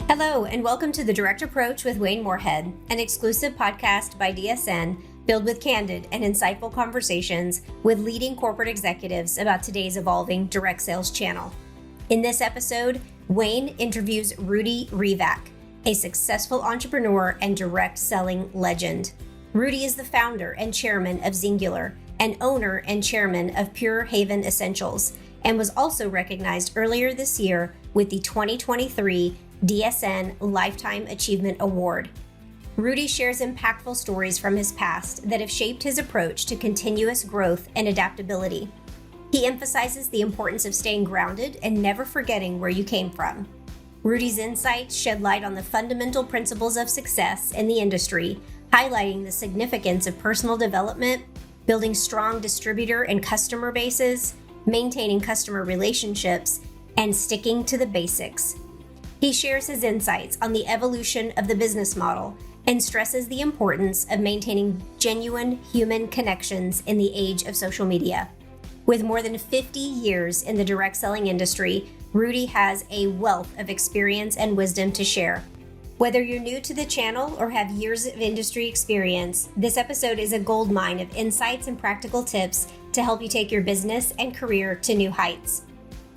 Hello, and welcome to The Direct Approach with Wayne Moorehead, an exclusive podcast by DSN filled with candid and insightful conversations with leading corporate executives about today's evolving direct sales channel. In this episode, Wayne interviews Rudy Revak, a successful entrepreneur and direct selling legend. Rudy is the founder and chairman of Xyngular, and owner and chairman of Pure Haven Essentials, and was also recognized earlier this year with the 2023 DSN Lifetime Achievement Award. Rudy shares impactful stories from his past that have shaped his approach to continuous growth and adaptability. He emphasizes the importance of staying grounded and never forgetting where you came from. Rudy's insights shed light on the fundamental principles of success in the industry, highlighting the significance of personal development, building strong distributor and customer bases, maintaining customer relationships, and sticking to the basics. He shares his insights on the evolution of the business model and stresses the importance of maintaining genuine human connections in the age of social media. With more than 50 years in the direct selling industry, Rudy has a wealth of experience and wisdom to share. Whether you're new to the channel or have years of industry experience, this episode is a goldmine of insights and practical tips to help you take your business and career to new heights.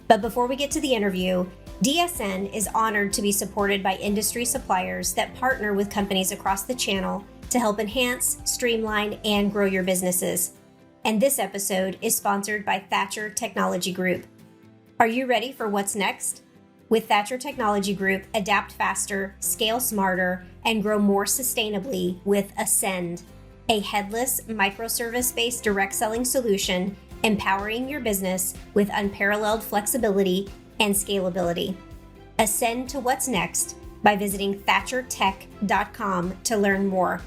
But before we get to the interview, DSN is honored to be supported by industry suppliers that partner with companies across the channel to help enhance, streamline, and grow your businesses. And this episode is sponsored by Thatcher Technology Group. Are you ready for what's next? With Thatcher Technology Group, adapt faster, scale smarter, and grow more sustainably with Ascend, a headless, microservice-based direct selling solution empowering your business with unparalleled flexibility and scalability. Ascend to what's next by visiting thatchertech.com to learn more.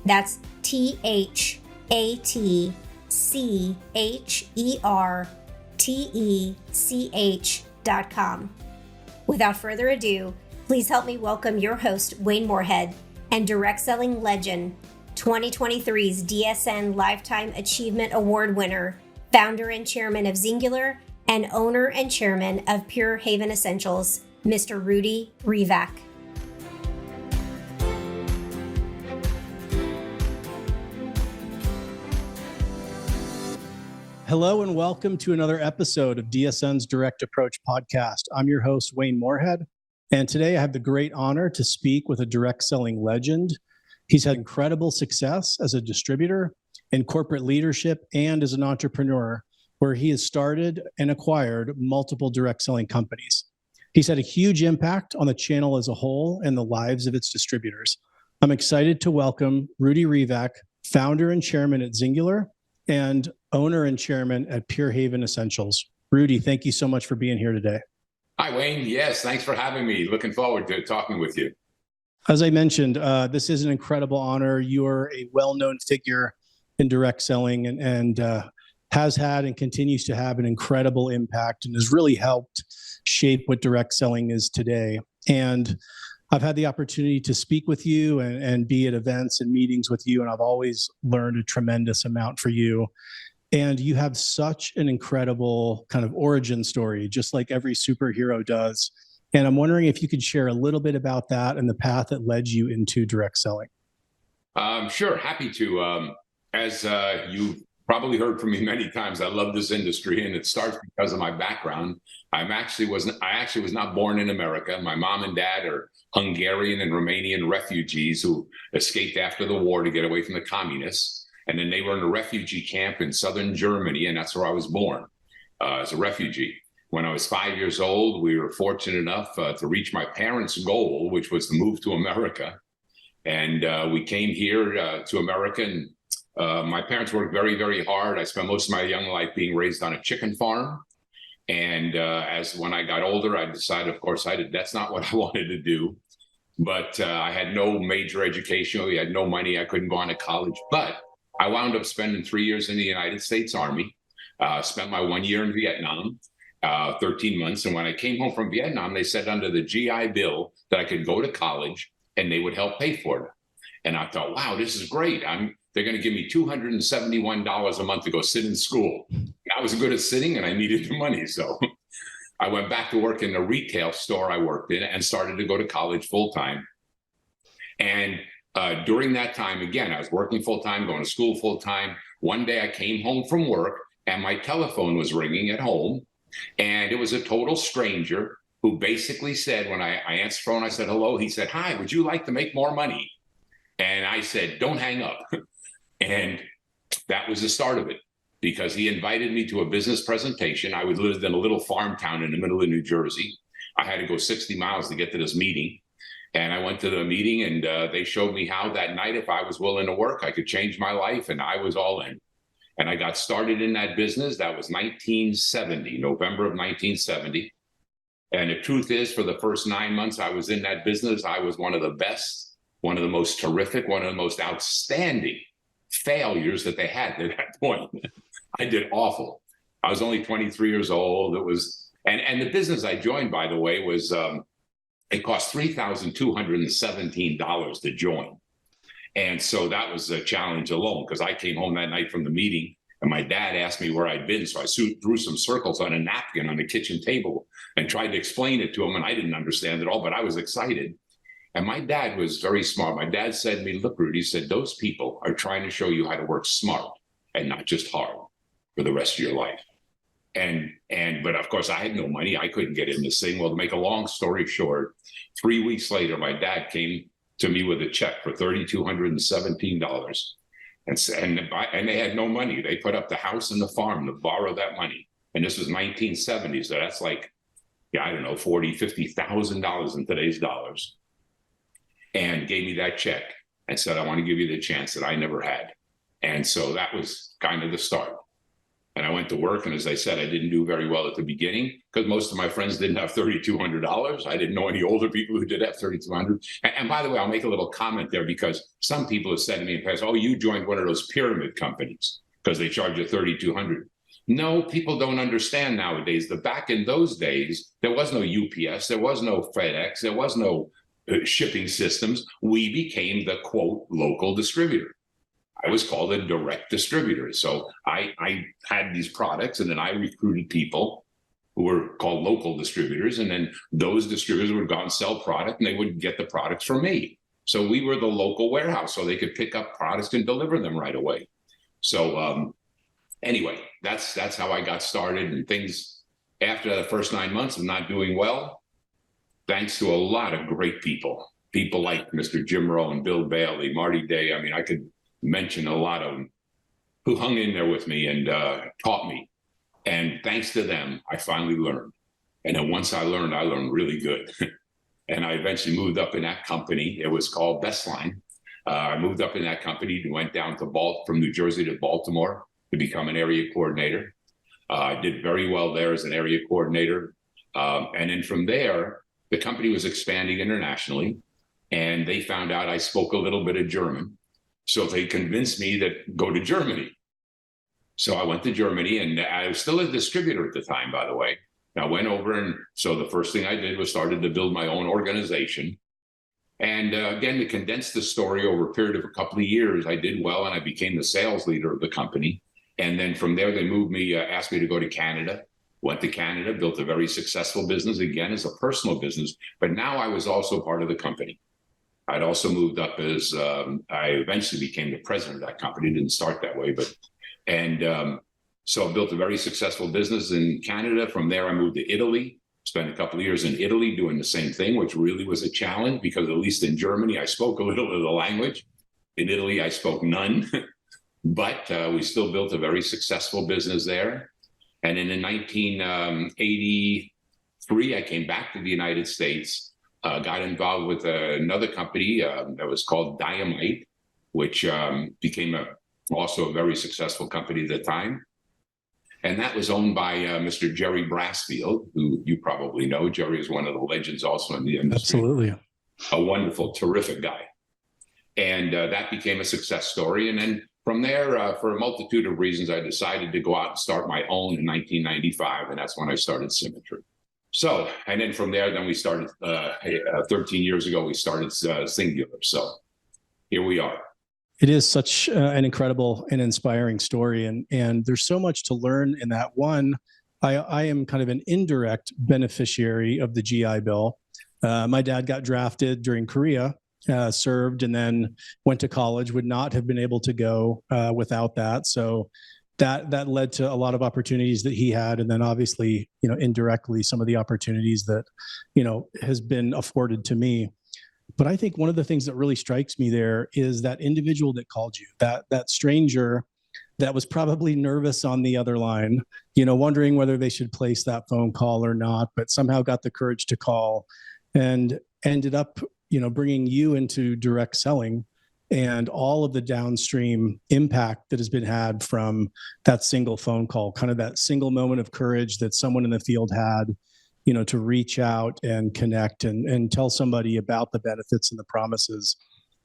That's thatchertech.com. Without further ado, please help me welcome your host, Wayne Moorehead, and direct selling legend, 2023's DSN Lifetime Achievement Award winner, founder and chairman of Xyngular, and owner and chairman of Pure Haven Essentials, Mr. Rudy Revak. Hello and welcome to another episode of DSN's Direct Approach podcast. I'm your host, Wayne Moorehead, and today I have the great honor to speak with a direct selling legend. He's had incredible success as a distributor, in corporate leadership, and as an entrepreneur, where he has started and acquired multiple direct selling companies. He's had a huge impact on the channel as a whole and the lives of its distributors. I'm excited to welcome Rudy Revak, founder and chairman at Xyngular, and owner and chairman at Pure Haven Essentials. Rudy, thank you so much for being here today. Hi, Wayne. Yes, thanks for having me. Looking forward to talking with you. As I mentioned, this is an incredible honor. You are a well-known figure in direct selling and has had and continues to have an incredible impact and has really helped shape what direct selling is today. And I've had the opportunity to speak with you and be at events and meetings with you, and I've always learned a tremendous amount for you. And you have such an incredible kind of origin story, just like every superhero does. And I'm wondering if you could share a little bit about that and the path that led you into direct selling. Sure, happy to. As you probably heard from me many times, I love this industry, and it starts because of my background. I actually was not born in America. My mom and dad are Hungarian and Romanian refugees who escaped after the war to get away from the communists. And then they were in a refugee camp in southern Germany, and that's where I was born as a refugee. When I was 5 years old, we were fortunate enough to reach my parents' goal, which was to move to America. And we came here to America, and my parents worked very, very hard. I spent most of my young life being raised on a chicken farm. And when I got older, I decided, of course, that's not what I wanted to do. But I had no major education. We had no money. I couldn't go on to college. But I wound up spending 3 years in the United States Army, spent my 1 year in Vietnam, 13 months. And when I came home from Vietnam, they said under the GI Bill that I could go to college and they would help pay for it. And I thought, wow, this is great. They're going to give me $271 a month to go sit in school. I was good at sitting and I needed the money. So I went back to work in the retail store I worked in and started to go to college full time. And during that time, again, I was working full time, going to school full time. One day I came home from work and my telephone was ringing at home. And it was a total stranger who basically said, when I answered the phone, I said, hello. He said, hi, would you like to make more money? And I said, don't hang up. And that was the start of it, because he invited me to a business presentation. I lived in a little farm town in the middle of New Jersey. I had to go 60 miles to get to this meeting. And I went to the meeting and they showed me how that night, if I was willing to work, I could change my life. And I was all in. And I got started in that business. That was 1970, November of 1970. And the truth is, for the first 9 months I was in that business, I was one of the best, one of the most terrific, one of the most outstanding failures that they had at that point. I did awful. I was only 23 years old. It was, and the business I joined, by the way, was, it cost $3,217 to join. And so that was a challenge alone, because I came home that night from the meeting and my dad asked me where I'd been. So I drew some circles on a napkin on the kitchen table and tried to explain it to him. And I didn't understand it all, but I was excited. And my dad was very smart. My dad said to me, look, Rudy, he said, those people are trying to show you how to work smart and not just hard for the rest of your life. But of course, I had no money. I couldn't get in this thing. Well, to make a long story short, 3 weeks later, my dad came to me with a check for $3,217. And they had no money. They put up the house and the farm to borrow that money. And this was 1970. So that's like, I don't know, $40,000, $50,000 in today's dollars. And gave me that check and said, I want to give you the chance that I never had. And so that was kind of the start. And I went to work. And as I said, I didn't do very well at the beginning because most of my friends didn't have $3,200. I didn't know any older people who did have $3,200. And by the way, I'll make a little comment there, because some people have said to me in the past, oh, you joined one of those pyramid companies because they charge you $3,200. No, people don't understand nowadays that back in those days, there was no UPS, there was no FedEx, there was no shipping systems. We became the, quote, local distributor. I was called a direct distributor. So I had these products, and then I recruited people who were called local distributors. And then those distributors would go and sell product, and they would get the products from me. So we were the local warehouse, so they could pick up products and deliver them right away. So anyway, that's how I got started. And things, after the first 9 months of not doing well, thanks to a lot of great people like Mr. Jim Rowe and Bill Bailey, Marty Day. I mean, I could mention a lot of them who hung in there with me and taught me. And thanks to them, I finally learned. And then once I learned really good. And I eventually moved up in that company. It was called Bestline. I moved up in that company and went down to from New Jersey to Baltimore to become an area coordinator. I did very well there as an area coordinator. And then from there, the company was expanding internationally, and they found out I spoke a little bit of German. So they convinced me to go to Germany. So I went to Germany, and I was still a distributor at the time, by the way. I went over, and so the first thing I did was started to build my own organization. And again, to condense the story over a period of a couple of years, I did well, and I became the sales leader of the company. And then from there, they moved me, asked me to go to Canada. Went to Canada, built a very successful business, again, as a personal business. But now I was also part of the company. I'd also moved up as I eventually became the president of that company. Didn't start that way, so I built a very successful business in Canada. From there, I moved to Italy, spent a couple of years in Italy doing the same thing, which really was a challenge because at least in Germany, I spoke a little of the language. In Italy, I spoke none, but we still built a very successful business there. And then in 1983, I came back to the United States. Got involved with another company that was called Dynamite, which became also a very successful company at the time. And that was owned by Mr. Jerry Brassfield, who you probably know. Jerry is one of the legends also in the industry. Absolutely. A wonderful, terrific guy. And that became a success story. And then from there, for a multitude of reasons, I decided to go out and start my own in 1995. And that's when I started Symmetry. So, and then from there, then we started, 13 years ago, we started Xyngular. So here we are. It is such an incredible and inspiring story. And there's so much to learn in that. One, I am kind of an indirect beneficiary of the GI Bill. My dad got drafted during Korea, served, and then went to college, would not have been able to go without that. So that led to a lot of opportunities that he had. And then obviously, indirectly, some of the opportunities that, has been afforded to me. But I think one of the things that really strikes me there is that individual that called you, that stranger that was probably nervous on the other line, wondering whether they should place that phone call or not, but somehow got the courage to call and ended up, bringing you into direct selling and all of the downstream impact that has been had from that single phone call, kind of that single moment of courage that someone in the field had, to reach out and connect and tell somebody about the benefits and the promises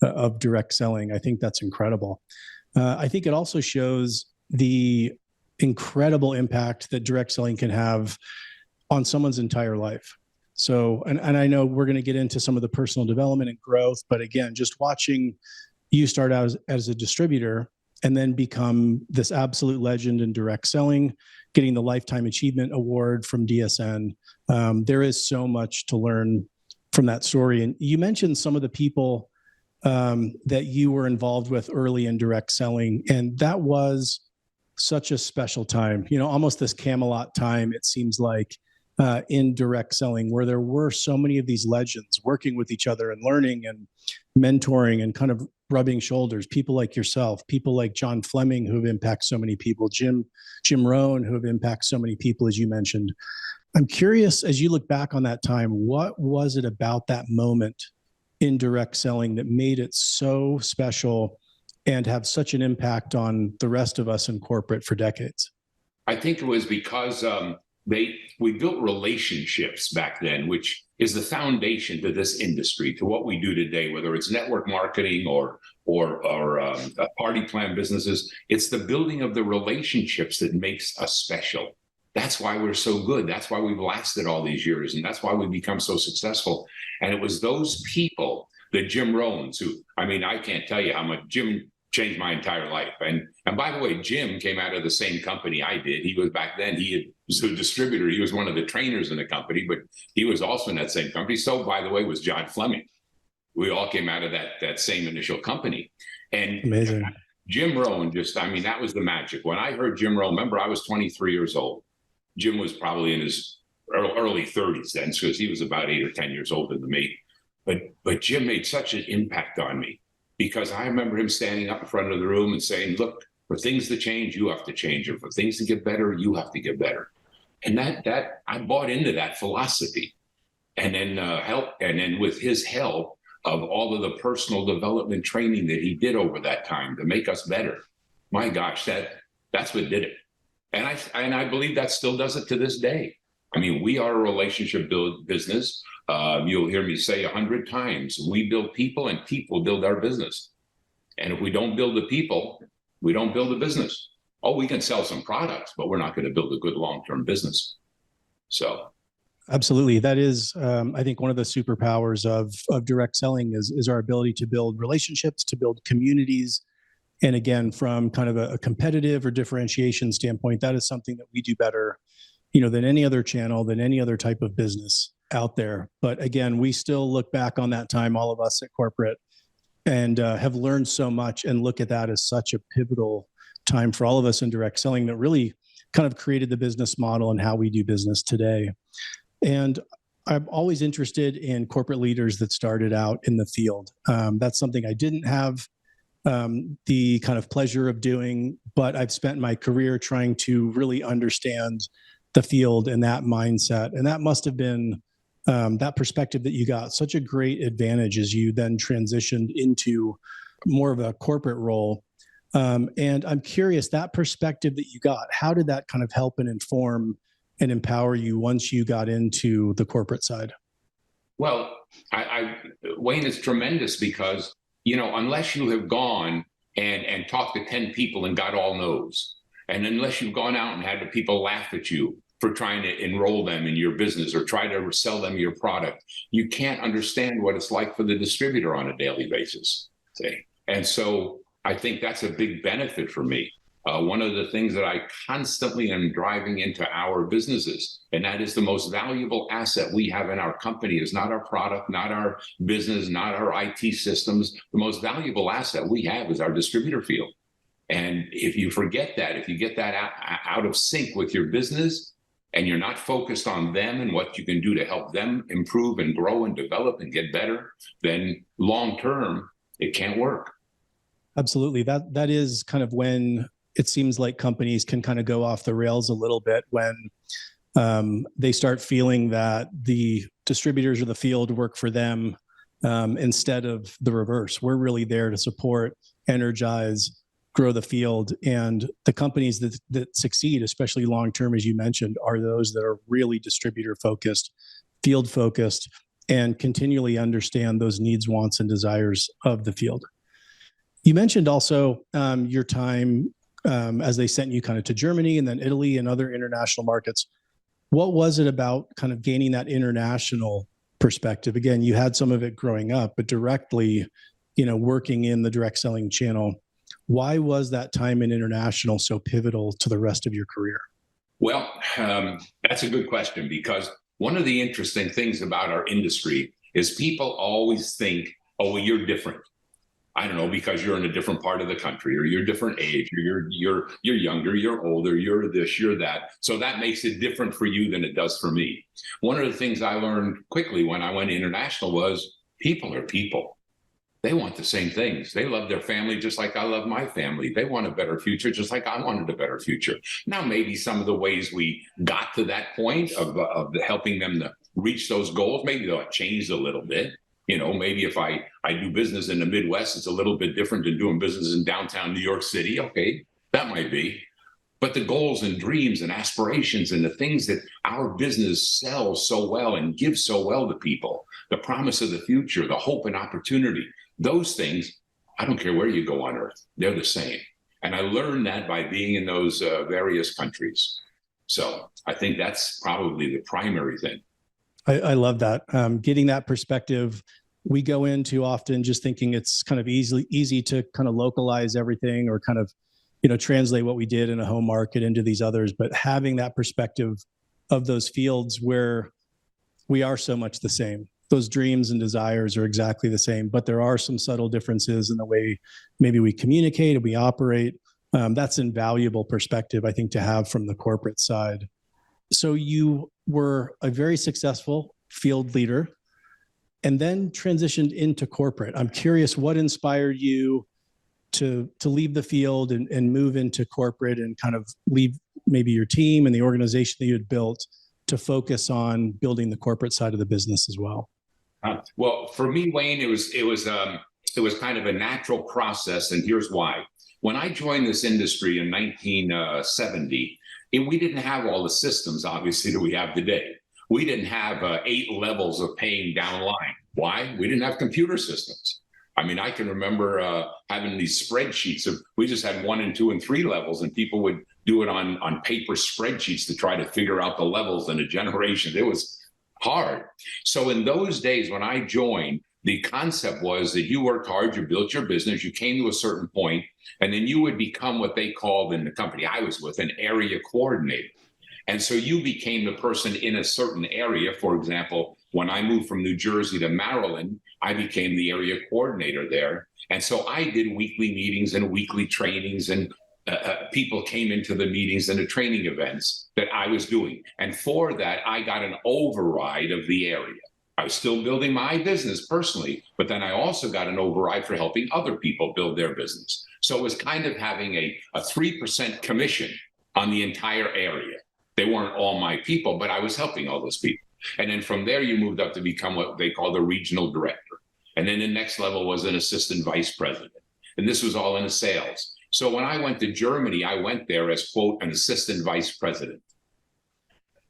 of direct selling. I think that's incredible. I think it also shows the incredible impact that direct selling can have on someone's entire life. So, and I know we're going to get into some of the personal development and growth, but again, just watching you start out as a distributor and then become this absolute legend in direct selling, getting the Lifetime Achievement Award from DSN. There is so much to learn from that story. And you mentioned some of the people that you were involved with early in direct selling, and that was such a special time, almost this Camelot time, it seems like, in direct selling, where there were so many of these legends working with each other and learning and mentoring and kind of rubbing shoulders, people like yourself, people like John Fleming, who have impacted so many people, Jim Rohn, who have impacted so many people, as you mentioned. I'm curious, as you look back on that time, what was it about that moment in direct selling that made it so special and have such an impact on the rest of us in corporate for decades? I think it was because we built relationships back then, which is the foundation to this industry, to what we do today, whether it's network marketing or party plan businesses. It's the building of the relationships that makes us special. That's why we're so good. That's why we've lasted all these years. And that's why we've become so successful. And it was those people, the Jim Rohns, who, I can't tell you how much Jim changed my entire life. And by the way, Jim came out of the same company I did. He was back then, was a distributor. He was one of the trainers in the company, but he was also in that same company. So, by the way, was John Fleming. We all came out of that same initial company. And amazing. Jim Rohn that was the magic. When I heard Jim Rohn, remember, I was 23 years old. Jim was probably in his early 30s then, because he was about 8 or 10 years older than me. But Jim made such an impact on me, because I remember him standing up in front of the room and saying, look, for things to change, you have to change. And for things to get better, you have to get better. And that I bought into that philosophy. And then with his help of all of the personal development training that he did over that time to make us better, my gosh, that's what did it. And I believe that still does it to this day. We are a relationship build business. You'll hear me say 100 times, we build people and people build our business. And if we don't build the people, we don't build a business. Oh, we can sell some products, but we're not going to build a good long-term business. So. Absolutely. That is, I think, one of the superpowers of direct selling is our ability to build relationships, to build communities. And again, from kind of a competitive or differentiation standpoint, that is something that we do better, than any other channel, than any other type of business out there. But again, we still look back on that time, all of us at corporate, and have learned so much and look at that as such a pivotal time for all of us in direct selling that really kind of created the business model and how we do business today. And I'm always interested in corporate leaders that started out in the field. That's something I didn't have the kind of pleasure of doing, but I've spent my career trying to really understand the field and that mindset. And that must have been that perspective that you got such a great advantage as you then transitioned into more of a corporate role. And I'm curious, that perspective that you got, how did that kind of help and inform and empower you once you got into the corporate side? Well, Wayne, is tremendous because, unless you have gone and talked to 10 people and got all no's, and unless you've gone out and had the people laugh at you for trying to enroll them in your business or try to sell them your product, you can't understand what it's like for the distributor on a daily basis. See? And so I think that's a big benefit for me. One of the things that I constantly am driving into our businesses, and that is the most valuable asset we have in our company is not our product, not our business, not our IT systems. The most valuable asset we have is our distributor field. And if you forget that, if you get that out of sync with your business and you're not focused on them and what you can do to help them improve and grow and develop and get better, then long term, it can't work. Absolutely. That is kind of when it seems like companies can kind of go off the rails a little bit, when they start feeling that the distributors or the field work for them instead of the reverse. We're really there to support, energize, grow the field. And the companies that succeed, especially long-term, as you mentioned, are those that are really distributor focused, field focused, and continually understand those needs, wants, and desires of the field. You mentioned also your time as they sent you kind of to Germany and then Italy and other international markets. What was it about kind of gaining that international perspective? Again, you had some of it growing up, but directly, working in the direct selling channel, why was that time in international so pivotal to the rest of your career? Well, that's a good question, because one of the interesting things about our industry is people always think, oh, well, you're different. I don't know, because you're in a different part of the country, or you're different age, or you're younger, you're older, you're this, you're that. So that makes it different for you than it does for me. One of the things I learned quickly when I went international was people are people. They want the same things. They love their family just like I love my family. They want a better future just like I wanted a better future. Now, maybe some of the ways we got to that point of helping them to reach those goals, maybe they'll have changed a little bit. Maybe if I do business in the Midwest, it's a little bit different than doing business in downtown New York City. Okay, that might be. But the goals and dreams and aspirations and the things that our business sells so well and gives so well to people, the promise of the future, the hope and opportunity, those things, I don't care where you go on earth, they're the same. And I learned that by being in those various countries. So I think that's probably the primary thing. I love that. Getting that perspective. We go into often just thinking it's kind of easy to kind of localize everything or kind of, translate what we did in a home market into these others, but having that perspective of those fields where we are so much the same. Those dreams and desires are exactly the same, but there are some subtle differences in the way maybe we communicate and we operate. That's invaluable perspective, I think, to have from the corporate side. So you were a very successful field leader and then transitioned into corporate. I'm curious, what inspired you to leave the field and move into corporate and kind of leave maybe your team and the organization that you had built to focus on building the corporate side of the business as well? Well, for me, Wayne, it was kind of a natural process, and here's why. When I joined this industry in 1970, we didn't have all the systems, obviously, that we have today. We didn't have 8 levels of paying down line. Why? We didn't have computer systems. I mean, I can remember having these spreadsheets we just had 1 and 2 and 3 levels, and people would do it on paper spreadsheets to try to figure out the levels in a generation. It was hard. So in those days when I joined, the concept was that you worked hard, you built your business, you came to a certain point, and then you would become what they called in the company I was with an area coordinator. And so you became the person in a certain area. For example, when I moved from New Jersey to Maryland, I became the area coordinator there. And so I did weekly meetings and weekly trainings, and people came into the meetings and the training events that I was doing. And for that, I got an override of the area. I was still building my business personally, but then I also got an override for helping other people build their business. So it was kind of having a 3% commission on the entire area. They weren't all my people, but I was helping all those people. And then from there, you moved up to become what they call the regional director. And then the next level was an assistant vice president. And this was all in the sales. So when I went to Germany, I went there as, quote, an assistant vice president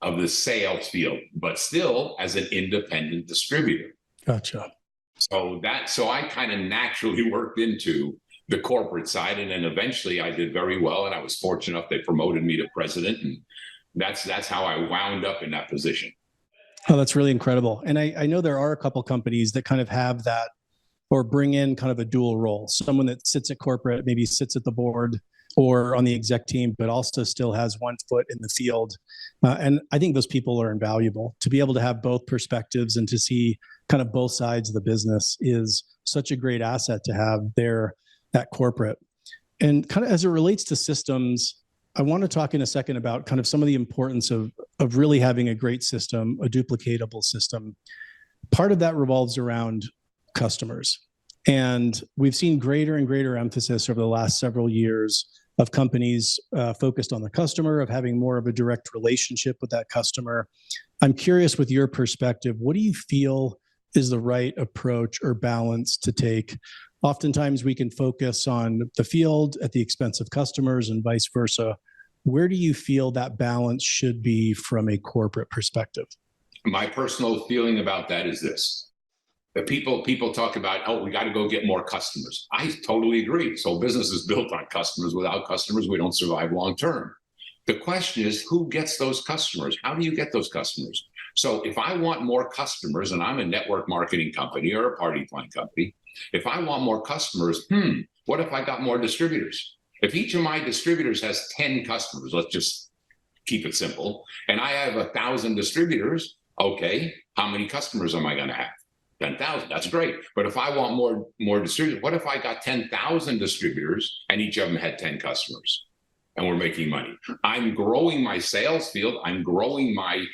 of the sales field, but still as an independent distributor. Gotcha. So I kind of naturally worked into the corporate side. And then eventually I did very well. And I was fortunate enough, they promoted me to president. And that's how I wound up in that position. Oh, that's really incredible. And I know there are a couple companies that kind of have that or bring in kind of a dual role. Someone that sits at corporate, maybe sits at the board or on the exec team, but also still has one foot in the field. And I think those people are invaluable. To be able to have both perspectives and to see kind of both sides of the business is such a great asset to have there at corporate. And kind of as it relates to systems, I want to talk in a second about kind of some of the importance of really having a great system, a duplicatable system. Part of that revolves around customers. And we've seen greater and greater emphasis over the last several years of companies focused on the customer, of having more of a direct relationship with that customer. I'm curious, with your perspective, what do you feel is the right approach or balance to take? Oftentimes we can focus on the field at the expense of customers and vice versa. Where do you feel that balance should be from a corporate perspective? My personal feeling about that is this. The people talk about, oh, we got to go get more customers. I totally agree. So business is built on customers. Without customers, we don't survive long term. The question is, who gets those customers? How do you get those customers? So if I want more customers, and I'm a network marketing company or a party plan company, if I want more customers, what if I got more distributors? If each of my distributors has 10 customers, let's just keep it simple, and I have 1,000 distributors, okay, how many customers am I going to have? 10,000, that's great. But if I want more distributors, what if I got 10,000 distributors and each of them had 10 customers and we're making money? I'm growing my sales field. I'm growing my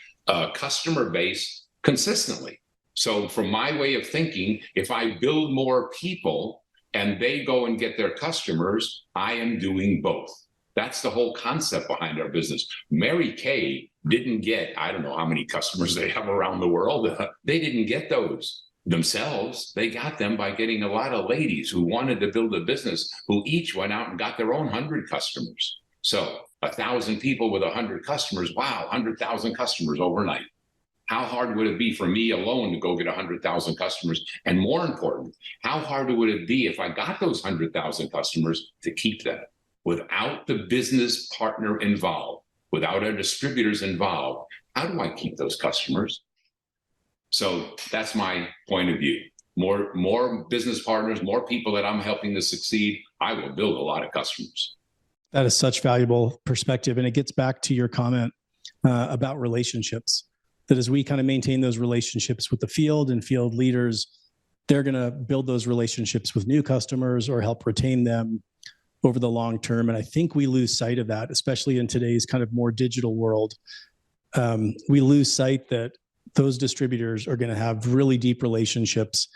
customer base consistently. So from my way of thinking, if I build more people and they go and get their customers, I am doing both. That's the whole concept behind our business. Mary Kay didn't get, I don't know how many customers they have around the world. They didn't get those themselves. They got them by getting a lot of ladies who wanted to build a business, who each went out and got their own 100 customers. So 1,000 people with 100 customers, wow, 100,000 customers overnight. How hard would it be for me alone to go get 100,000 customers? And more important, how hard would it be if I got those 100,000 customers to keep them? Without the business partner involved, without our distributors involved, how do I keep those customers? So that's my point of view. More business partners, more people that I'm helping to succeed, I will build a lot of customers. That is such valuable perspective. And it gets back to your comment about relationships, that as we kind of maintain those relationships with the field and field leaders, they're going to build those relationships with new customers or help retain them over the long term. And I think we lose sight of that, especially in today's kind of more digital world. We lose sight that those distributors are going to have really deep relationships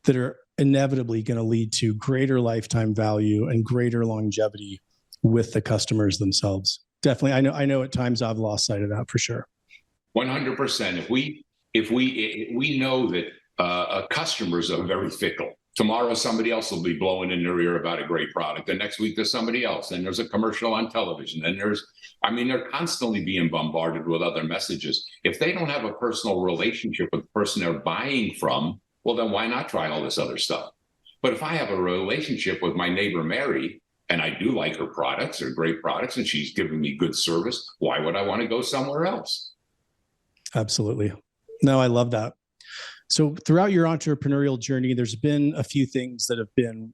that are inevitably going to lead to greater lifetime value and greater longevity with the customers themselves. Definitely. I know at times I've lost sight of that for sure. 100%. If we know that customers are very fickle. Tomorrow, somebody else will be blowing in their ear about a great product. The next week, there's somebody else. And there's a commercial on television. And they're constantly being bombarded with other messages. If they don't have a personal relationship with the person they're buying from, well, then why not try all this other stuff? But if I have a relationship with my neighbor, Mary, and I do like her products, they're great products, and she's giving me good service, why would I want to go somewhere else? Absolutely. No, I love that. So throughout your entrepreneurial journey, there's been a few things that have been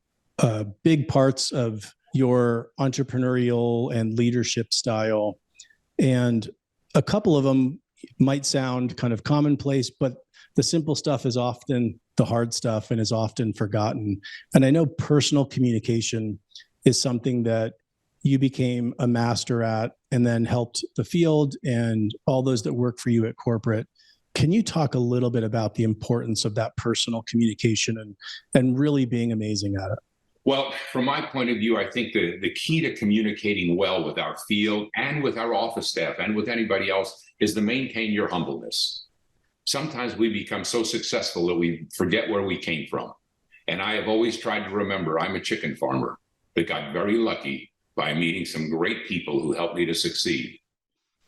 big parts of your entrepreneurial and leadership style. And a couple of them might sound kind of commonplace, but the simple stuff is often the hard stuff and is often forgotten. And I know personal communication is something that you became a master at and then helped the field and all those that work for you at corporate. Can you talk a little bit about the importance of that personal communication and really being amazing at it? Well, from my point of view, I think the key to communicating well with our field and with our office staff and with anybody else is to maintain your humbleness. Sometimes we become so successful that we forget where we came from. And I have always tried to remember I'm a chicken farmer that got very lucky by meeting some great people who helped me to succeed.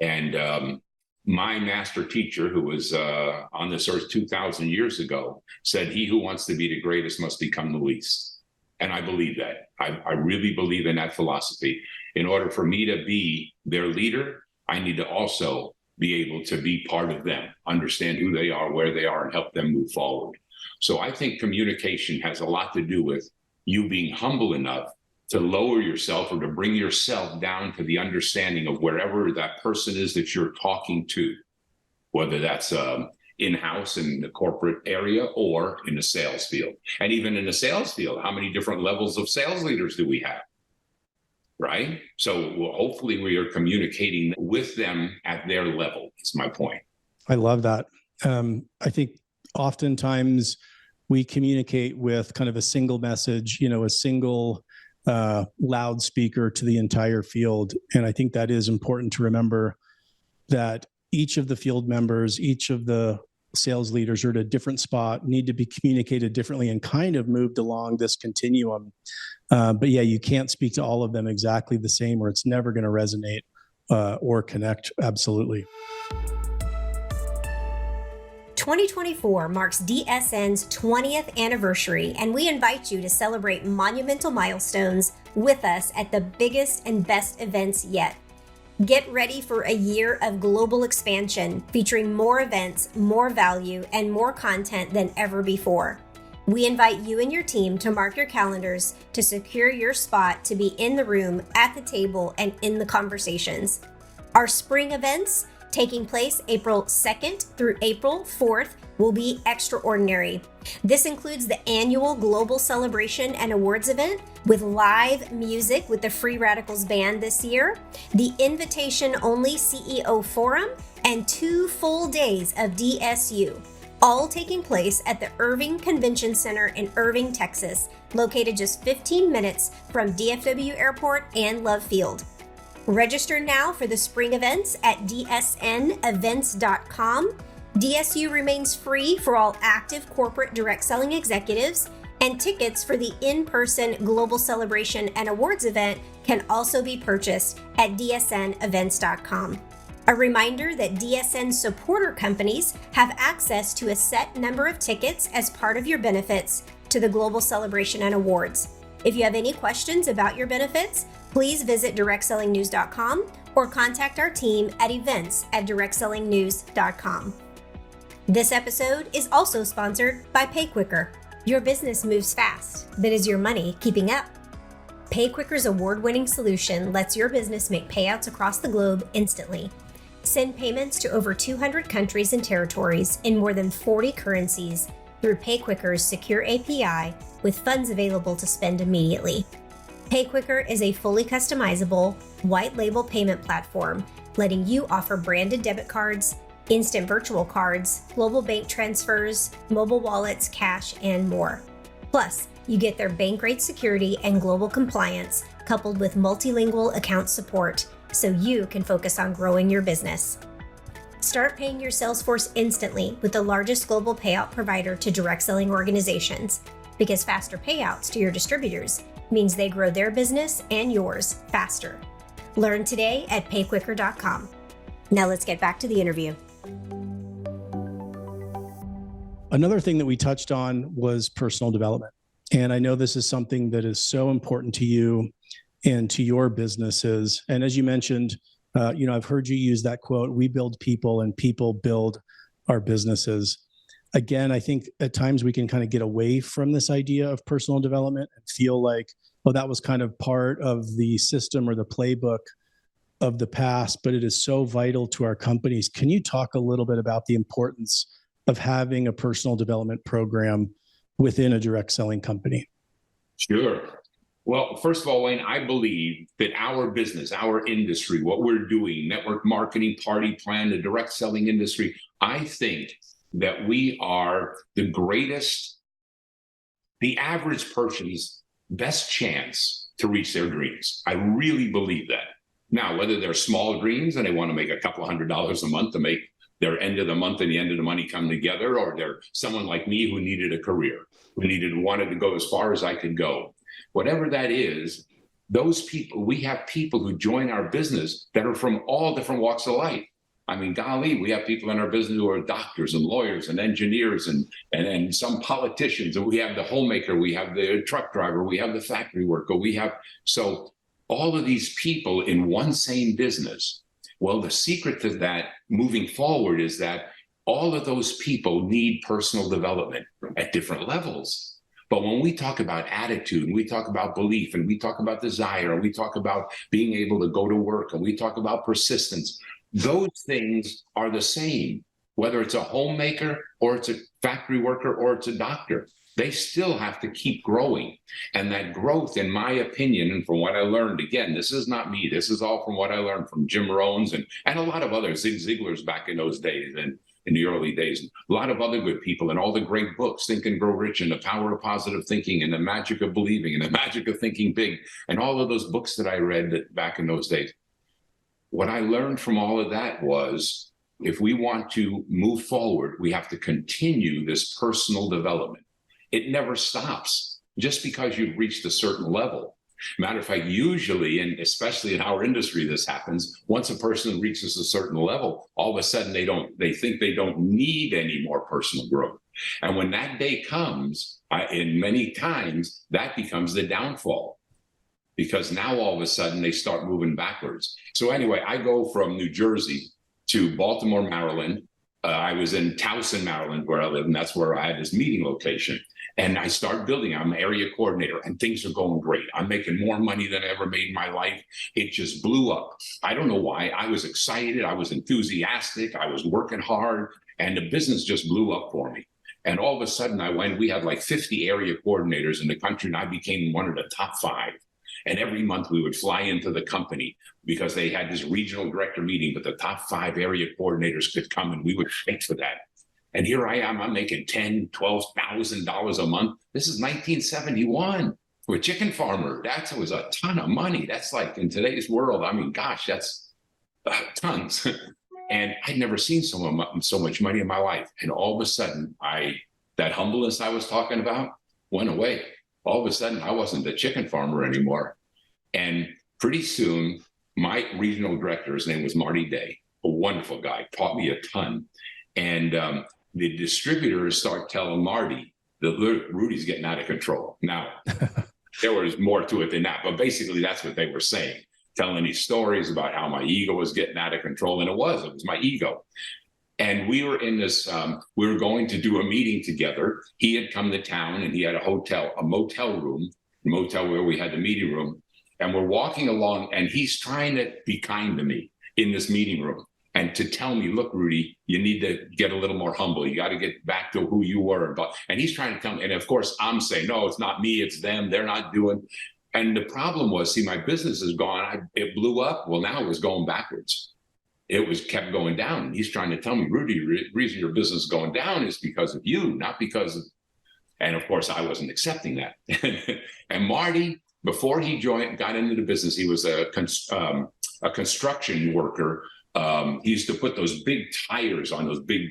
And my master teacher, who was on this earth 2,000 years ago, said, "He who wants to be the greatest must become the least." And I believe that. I really believe in that philosophy. In order for me to be their leader, I need to also be able to be part of them, understand who they are, where they are, and help them move forward. So I think communication has a lot to do with you being humble enough to lower yourself or to bring yourself down to the understanding of wherever that person is that you're talking to, whether that's in-house in the corporate area or in the sales field. And even in the sales field, how many different levels of sales leaders do we have? Right? So hopefully we are communicating with them at their level, is my point. I love that. I think oftentimes we communicate with kind of a single message, a single loudspeaker to the entire field. And I think that is important to remember, that each of the field members, each of the sales leaders are at a different spot, need to be communicated differently and kind of moved along this continuum. But yeah, you can't speak to all of them exactly the same, or it's never going to resonate or connect. Absolutely. 2024 marks DSN's 20th anniversary, and we invite you to celebrate monumental milestones with us at the biggest and best events yet. Get ready for a year of global expansion, featuring more events, more value, and more content than ever before. We invite you and your team to mark your calendars to secure your spot to be in the room, at the table, and in the conversations. Our spring events, taking place April 2nd through April 4th, will be extraordinary. This includes the annual Global Celebration and Awards event with live music with the Free Radicals Band this year, the invitation-only CEO Forum, and 2 full days of DSU, all taking place at the Irving Convention Center in Irving, Texas, located just 15 minutes from DFW Airport and Love Field. Register now for the spring events at dsnevents.com. DSU remains free for all active corporate direct selling executives, and tickets for the in-person Global Celebration and Awards event can also be purchased at dsnevents.com. A reminder that DSN supporter companies have access to a set number of tickets as part of your benefits to the Global Celebration and Awards. If you have any questions about your benefits, please visit directsellingnews.com or contact our team at events@directsellingnews.com. This episode is also sponsored by PayQuicker. Your business moves fast, but is your money keeping up? PayQuicker's award-winning solution lets your business make payouts across the globe instantly. Send payments to over 200 countries and territories in more than 40 currencies through PayQuicker's secure API with funds available to spend immediately. PayQuicker is a fully customizable, white label payment platform, letting you offer branded debit cards, instant virtual cards, global bank transfers, mobile wallets, cash, and more. Plus, you get their bank-grade security and global compliance coupled with multilingual account support, so you can focus on growing your business. Start paying your sales force instantly with the largest global payout provider to direct selling organizations, because faster payouts to your distributors means they grow their business and yours faster. Learn today at payquicker.com. Now let's get back to the interview. Another thing that we touched on was personal development. And I know this is something that is so important to you and to your businesses. And as you mentioned, I've heard you use that quote, "We build people and people build our businesses." Again, I think at times we can kind of get away from this idea of personal development and feel like, oh, that was kind of part of the system or the playbook of the past, but it is so vital to our companies. Can you talk a little bit about the importance of having a personal development program within a direct selling company? Sure. Well, first of all, Wayne, I believe that our business, our industry, what we're doing, network marketing, party plan, the direct selling industry, I think that we are the average person's best chance to reach their dreams. I really believe that. Now, whether they're small dreams and they want to make a couple $100s a month to make their end of the month and the end of the money come together, or they're someone like me who needed a career, wanted to go as far as I could go. Whatever that is, those people, we have people who join our business that are from all different walks of life. I mean, golly, we have people in our business who are doctors and lawyers and engineers and some politicians. And we have the homemaker, we have the truck driver, we have the factory worker, so all of these people in one same business. Well, the secret to that moving forward is that all of those people need personal development at different levels. But when we talk about attitude, and we talk about belief, and we talk about desire, and we talk about being able to go to work, and we talk about persistence, those things are the same, whether it's a homemaker or it's a factory worker or it's a doctor. They still have to keep growing. And that growth, in my opinion, and from what I learned, again, this is not me, this is all from what I learned from Jim Rohn's and a lot of others, Zig Ziglar's back in those days and in the early days, a lot of other good people and all the great books, Think and Grow Rich and The Power of Positive Thinking and The Magic of Believing and The Magic of Thinking Big and all of those books that I read back in those days. What I learned from all of that was, if we want to move forward, we have to continue this personal development. It never stops just because you've reached a certain level. Matter of fact, usually, and especially in our industry, this happens. Once a person reaches a certain level, all of a sudden they think they don't need any more personal growth. And when that day comes, in many times, that becomes the downfall, because now all of a sudden they start moving backwards. So anyway, I go from New Jersey to Baltimore, Maryland. I was in Towson, Maryland, where I live, and that's where I had this meeting location. And I start building. I'm an area coordinator, and things are going great. I'm making more money than I ever made in my life. It just blew up. I don't know why. I was excited. I was enthusiastic. I was working hard, and the business just blew up for me. And all of a sudden, we had like 50 area coordinators in the country, and I became one of the top 5. And every month we would fly into the company because they had this regional director meeting, but the top 5 area coordinators could come, and we would fight for that. And here I am, I'm making $10,000, $12,000 a month. This is 1971 for a chicken farmer. That was a ton of money. That's like, in today's world, I mean, gosh, that's tons. And I'd never seen so much money in my life. And all of a sudden, that humbleness I was talking about went away. All of a sudden, I wasn't a chicken farmer anymore. And pretty soon, my regional director, his name was Marty Day, a wonderful guy, taught me a ton. And the distributors start telling Marty that Rudy's getting out of control. Now, there was more to it than that, but basically that's what they were saying, telling these stories about how my ego was getting out of control. And it was my ego. And we were in this, we were going to do a meeting together. He had come to town and he had a motel room where we had the meeting room. And we're walking along and he's trying to be kind to me in this meeting room and to tell me, look, Rudy, you need to get a little more humble. You got to get back to who you were. And he's trying to tell me. And of course, I'm saying, no, it's not me, it's them. They're not doing. And the problem was, see, my business is gone. It blew up. Well, now it was going backwards. It kept going down. And he's trying to tell me, Rudy, the reason your business is going down is because of you, not because of. And of course, I wasn't accepting that. And Marty, before he got into the business, he was a construction worker. He used to put those big tires on those big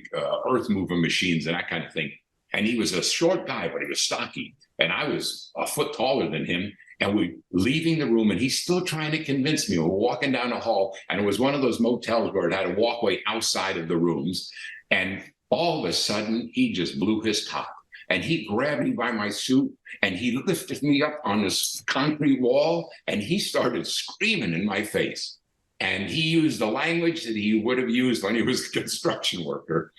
earth moving machines and that kind of thing. And he was a short guy, but he was stocky. And I was a foot taller than him. And we're leaving the room and he's still trying to convince me. We're walking down a hall and it was one of those motels where it had a walkway outside of the rooms. And all of a sudden he just blew his top and he grabbed me by my suit and he lifted me up on this concrete wall and he started screaming in my face. And he used the language that he would have used when he was a construction worker.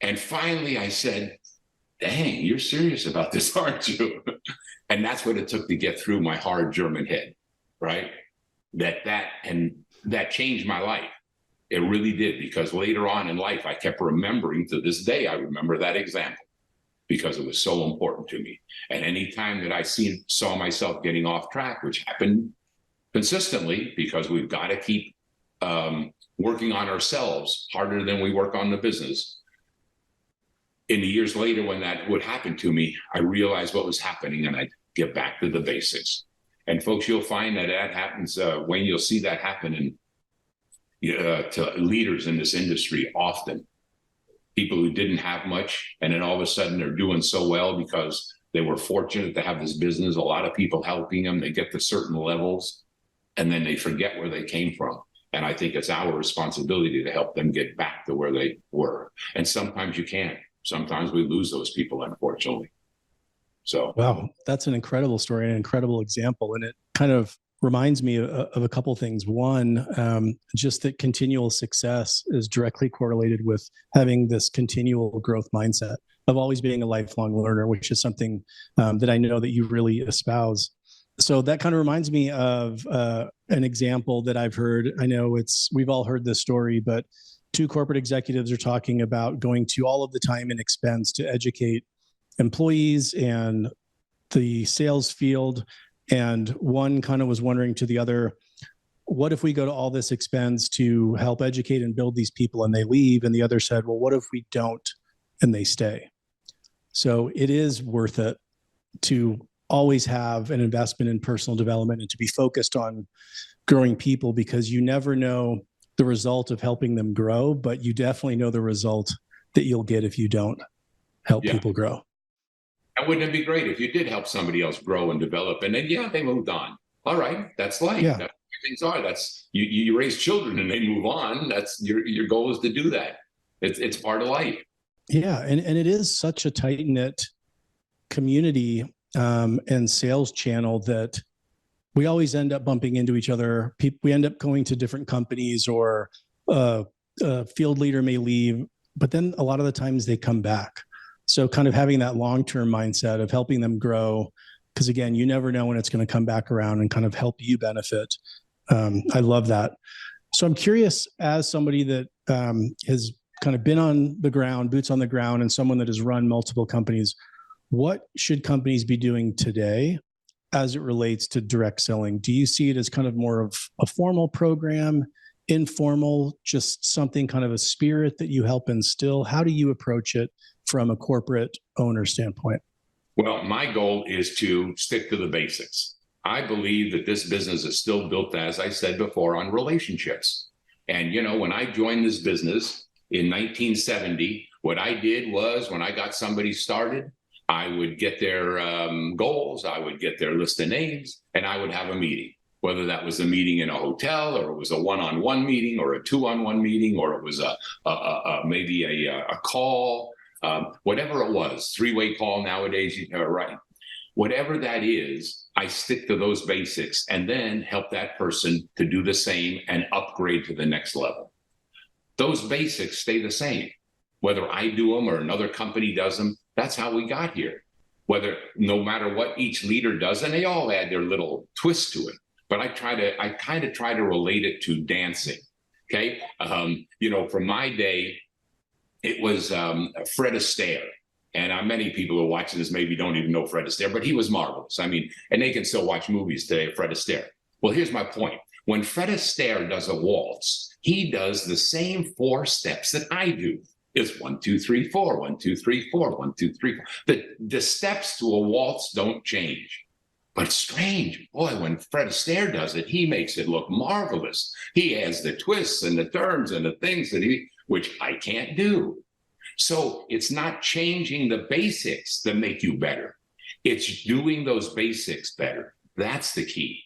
And finally I said, dang, you're serious about this, aren't you? And that's what it took to get through my hard German head, right? That changed my life. It really did, because later on in life, I kept remembering, to this day, I remember that example because it was so important to me. And any time that I saw myself getting off track, which happened consistently, because we've got to keep working on ourselves harder than we work on the business. In the years later, when that would happen to me, I realized what was happening and I'd get back to the basics. And folks, you'll find that happens when you'll see that happen to leaders in this industry often. People who didn't have much, and then all of a sudden they're doing so well because they were fortunate to have this business, a lot of people helping them, they get to certain levels, and then they forget where they came from. And I think it's our responsibility to help them get back to where they were. And sometimes you can't. Sometimes we lose those people, unfortunately. So, wow, that's an incredible story and an incredible example. And it kind of reminds me of a couple of things. One, just that continual success is directly correlated with having this continual growth mindset. of always being a lifelong learner, which is something that I know that you really espouse. So that kind of reminds me of an example that I've heard. I know we've all heard this story, but two corporate executives are talking about going to all of the time and expense to educate employees and the sales field. And one kind of was wondering to the other, what if we go to all this expense to help educate and build these people and they leave? And the other said, well, what if we don't and they stay? So it is worth it to always have an investment in personal development and to be focused on growing people, because you never know the result of helping them grow, but you definitely know the result that you'll get if you don't help people grow. And wouldn't it be great if you did help somebody else grow and develop, and then they moved on? All right, that's life. Yeah. That's what things are. That's you raise children and they move on. That's your goal is to do that. It's part of life. Yeah, and it is such a tight knit community and sales channel that we always end up bumping into each other. We end up going to different companies, or a field leader may leave, but then a lot of the times they come back. So kind of having that long-term mindset of helping them grow, because again, you never know when it's going to come back around and kind of help you benefit. I love that. So I'm curious, as somebody that has kind of been on the ground, boots on the ground, and someone that has run multiple companies, what should companies be doing today as it relates to direct selling? Do you see it as kind of more of a formal program, informal, just something kind of a spirit that you help instill? How do you approach it from a corporate owner standpoint? Well, my goal is to stick to the basics. I believe that this business is still built, as I said before, on relationships. And, when I joined this business in 1970, what I did was, when I got somebody started, I would get their goals, I would get their list of names, and I would have a meeting. Whether that was a meeting in a hotel, or it was a one-on-one meeting, or a two-on-one meeting, or it was maybe a call, whatever it was, three-way call nowadays, right? Whatever that is, I stick to those basics and then help that person to do the same and upgrade to the next level. Those basics stay the same. Whether I do them or another company does them, that's how we got here. No matter what each leader does, and they all add their little twist to it. But I kind of try to relate it to dancing. Okay. From my day, it was Fred Astaire. And many people who are watching this maybe don't even know Fred Astaire, but he was marvelous. I mean, and they can still watch movies today of Fred Astaire. Well, here's my point. When Fred Astaire does a waltz, he does the same 4 steps that I do. It's 1, 2, 3, 4, 1, 2, 3, 4, 1, 2, 3, 4. The steps to a waltz don't change. But strange, boy, when Fred Astaire does it, he makes it look marvelous. He has the twists and the turns and the things which I can't do. So it's not changing the basics that make you better. It's doing those basics better. That's the key.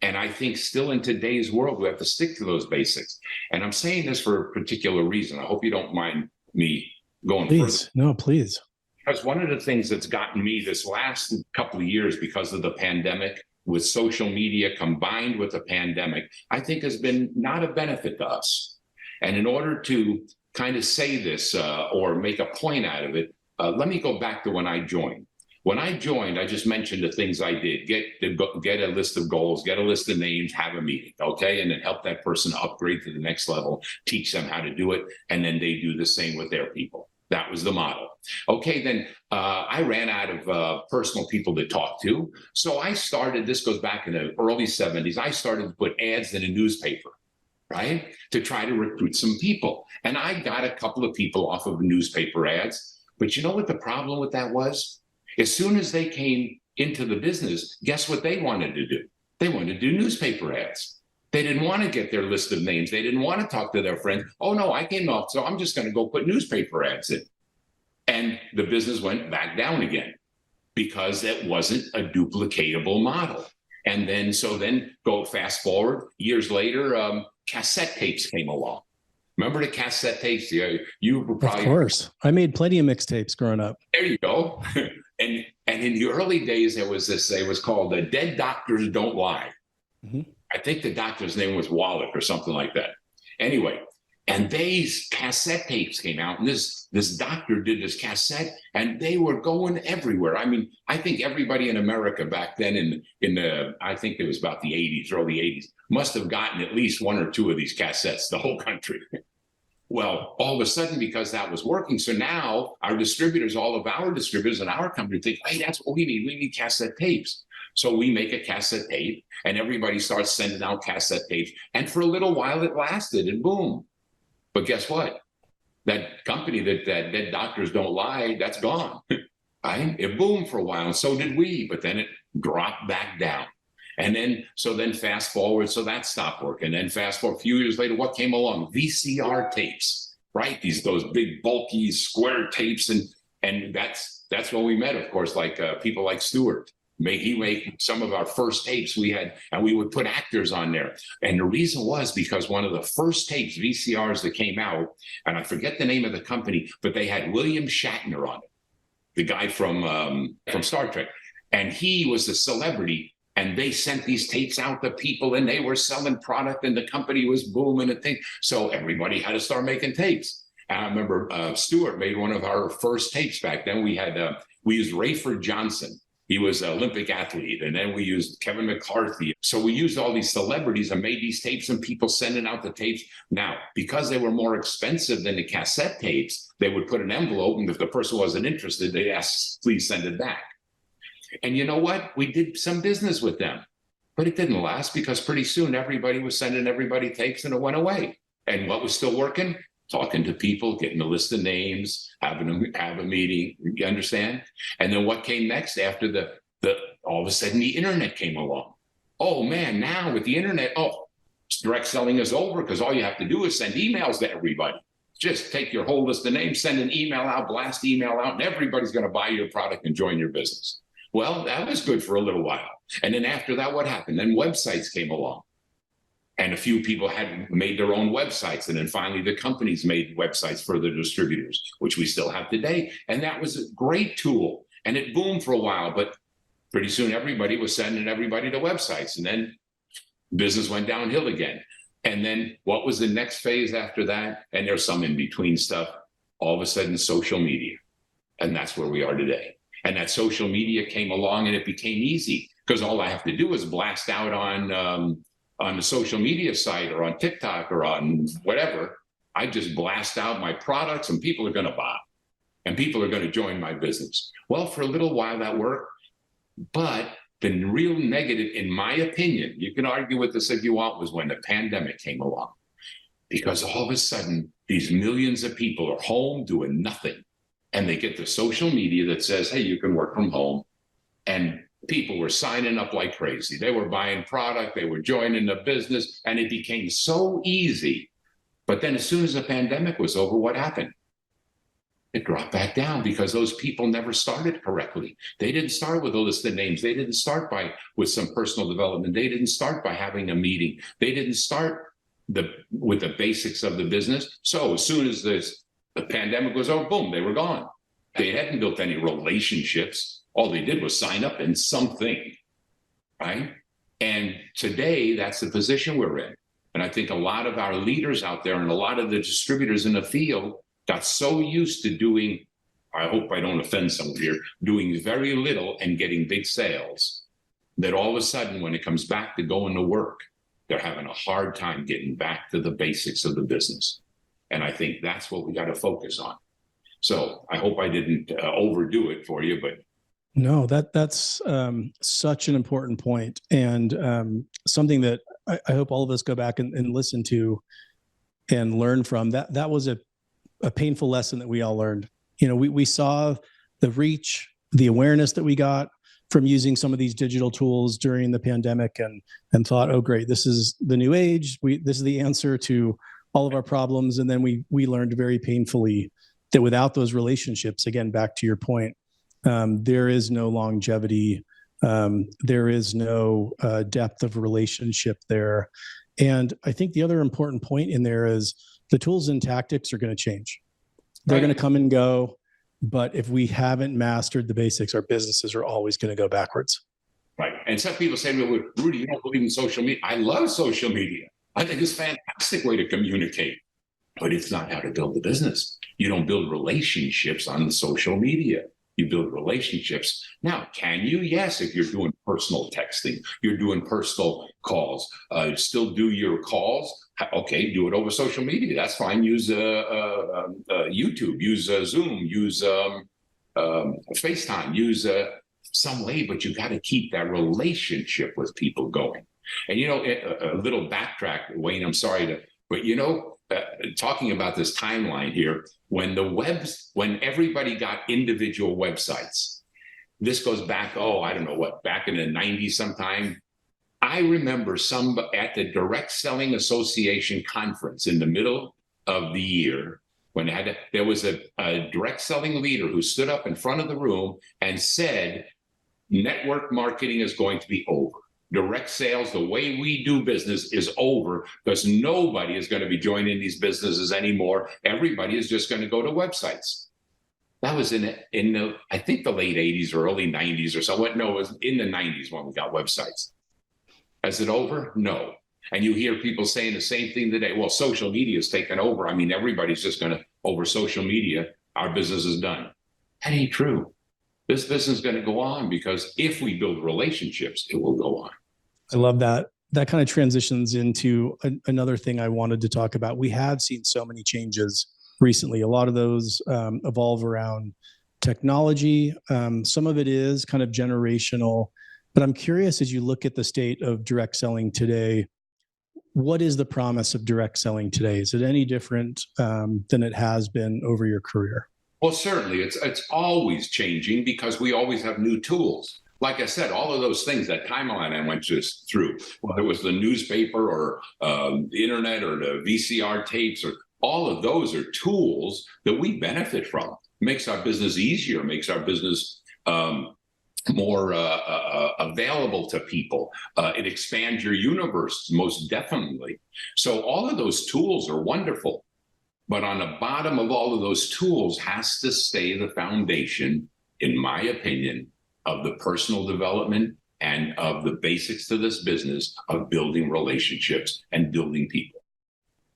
And I think still in today's world, we have to stick to those basics. And I'm saying this for a particular reason. I hope you don't mind me going further. No, please. Because one of the things that's gotten me this last couple of years because of the pandemic, with social media combined with the pandemic, I think has been not a benefit to us. And in order to kind of say this or make a point out of it, let me go back to when I joined. When I joined, I just mentioned the things I did: get a list of goals, get a list of names, have a meeting, okay, and then help that person upgrade to the next level, teach them how to do it, and then they do the same with their people. That was the model. Okay, then I ran out of personal people to talk to, so I started. This goes back in the early 70s. I started to put ads in a newspaper, right, to try to recruit some people. And I got a couple of people off of newspaper ads. But you know what the problem with that was? As soon as they came into the business, guess what they wanted to do? They wanted to do newspaper ads. They didn't want to get their list of names. They didn't want to talk to their friends. Oh, no, I came off, so I'm just going to go put newspaper ads in. And the business went back down again because it wasn't a duplicatable model. And then go fast forward, years later, cassette tapes came along. Remember the cassette tapes? You were probably. Of course. I made plenty of mixtapes growing up. There you go. And in the early days, there was this, it was called Dead Doctors Don't Lie. Mm-hmm. I think the doctor's name was Wallach or something like that. Anyway, And these cassette tapes came out, and this doctor did this cassette, and they were going everywhere. I mean, I think everybody in America back then, in the I think it was about the 80s, early 80s, must have gotten at least one or two of these cassettes, the whole country. Well, all of a sudden, because that was working, so now our distributors, all of our distributors in our company think, hey, that's what we need. We need cassette tapes. So we make a cassette tape, and everybody starts sending out cassette tapes. And for a little while, it lasted, and boom. But guess what? That company that doctors don't lie, that's gone. Right? It boomed for a while, and so did we. But then it dropped back down. And then fast forward, so that stopped working. And then fast forward a few years later, what came along? VCR tapes, right? Those big, bulky, square tapes. And that's when we met, of course, like people like Stewart. He made some of our first tapes we had, and we would put actors on there. And the reason was because one of the first tapes, VCRs that came out, and I forget the name of the company, but they had William Shatner on it, the guy from Star Trek. And he was the celebrity, and they sent these tapes out to people, and they were selling product, and the company was booming and thing. So everybody had to start making tapes. And I remember Stewart made one of our first tapes back then. We used Rayford Johnson. He was an Olympic athlete. And then we used Kevin McCarthy. So we used all these celebrities and made these tapes, and people sending out the tapes. Now, because they were more expensive than the cassette tapes, they would put an envelope, and if the person wasn't interested, they'd ask, please send it back. And you know what? We did some business with them, but it didn't last, because pretty soon everybody was sending everybody tapes, and it went away. And what was still working? Talking to people, getting a list of names, having them have a meeting, you understand? And then what came next after all of a sudden the internet came along. Oh man, now with the internet, direct selling is over, because all you have to do is send emails to everybody. Just take your whole list of names, send an email out, blast email out, and everybody's going to buy your product and join your business. Well, that was good for a little while. And then after that, what happened? Then websites came along. And a few people had made their own websites. And then finally, the companies made websites for their distributors, which we still have today. And that was a great tool. And it boomed for a while. But pretty soon, everybody was sending everybody to websites. And then business went downhill again. And then what was the next phase after that? And there's some in between stuff. All of a sudden, social media. And that's where we are today. And that social media came along, and it became easy, because all I have to do is blast out on the social media site or on TikTok or on whatever. I just blast out my products, and people are going to buy, and people are going to join my business. Well, for a little while that worked, but the real negative, in my opinion, you can argue with this if you want, was when the pandemic came along. Because all of a sudden, these millions of people are home doing nothing, and they get the social media that says, hey, you can work from home. And people were signing up like crazy. They were buying product, they were joining the business, and it became so easy. But then as soon as the pandemic was over, what happened? It dropped back down, because those people never started correctly. They didn't start with a list of names. They didn't start with some personal development. They didn't start by having a meeting. They didn't start with the basics of the business. So as soon as the pandemic was over, boom, they were gone. They hadn't built any relationships. All they did was sign up in something, right? And today, that's the position we're in. And I think a lot of our leaders out there and a lot of the distributors in the field got so used to doing, I hope I don't offend someone here, doing very little and getting big sales, that all of a sudden, when it comes back to going to work, they're having a hard time getting back to the basics of the business. And I think that's what we got to focus on. So I hope I didn't overdo it for you, but no, that's such an important point, and something that I hope all of us go back and listen to and learn from. That was a painful lesson that we all learned. You know, we saw the reach, the awareness that we got from using some of these digital tools during the pandemic, and thought, oh great, this is the new age. This is the answer to all of our problems. And then we learned very painfully that without those relationships, again, back to your point, there is no longevity. There is no depth of relationship there. And I think the other important point in there is the tools and tactics are going to change. They're going to come and go. But if we haven't mastered the basics, our businesses are always going to go backwards. Right. And some people say, well, Rudy, you don't believe in social media. I love social media. I think it's a fantastic way to communicate. but it's not how to build a business. You don't build relationships on the social media. You build relationships. Now, can you? Yes, if you're doing personal texting, you're doing personal calls, still do your calls. Okay, do it over social media. That's fine. Use YouTube, use Zoom, use FaceTime, use some way, but you got to keep that relationship with people going. And, a little backtrack, Wayne, I'm sorry but talking about this timeline here, when everybody got individual websites, this goes back, I don't know what, back in the 90s sometime. I remember at the Direct Selling Association conference in the middle of the year, when there was a direct selling leader who stood up in front of the room and said, network marketing is going to be over. Direct sales, the way we do business, is over because nobody is going to be joining these businesses anymore. Everybody is just going to go to websites. That was in the I think the late 80s or early 90s or so. No, it was in the 90s when we got websites. Is it over? No. And you hear people saying the same thing today. Well, social media is taken over. I mean, everybody's just going to, over social media, our business is done. That ain't true. This business is going to go on because if we build relationships, it will go on. I love that. That kind of transitions into another thing I wanted to talk about. We have seen so many changes recently. A lot of those evolve around technology. Some of it is kind of generational, but I'm curious, as you look at the state of direct selling today, what is the promise of direct selling today? Is it any different than it has been over your career? Well, certainly it's always changing because we always have new tools. Like I said, all of those things, that timeline I went just through, whether it was the newspaper or the internet or the VCR tapes, or all of those are tools that we benefit from. Makes our business easier, makes our business more available to people. It expands your universe, most definitely. So all of those tools are wonderful. But on the bottom of all of those tools has to stay the foundation, in my opinion, of the personal development and of the basics to this business of building relationships and building people.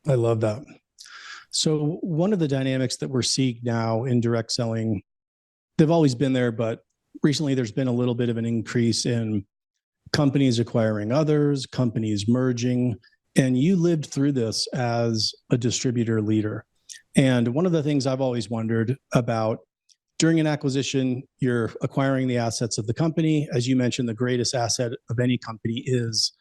I love that. So one of the dynamics that we're seeing now in direct selling, they've always been there, but recently there's been a little bit of an increase in companies acquiring others, companies merging, and you lived through this as a distributor leader. And one of the things I've always wondered about, during an acquisition, you're acquiring the assets of the company. As you mentioned, the greatest asset of any company is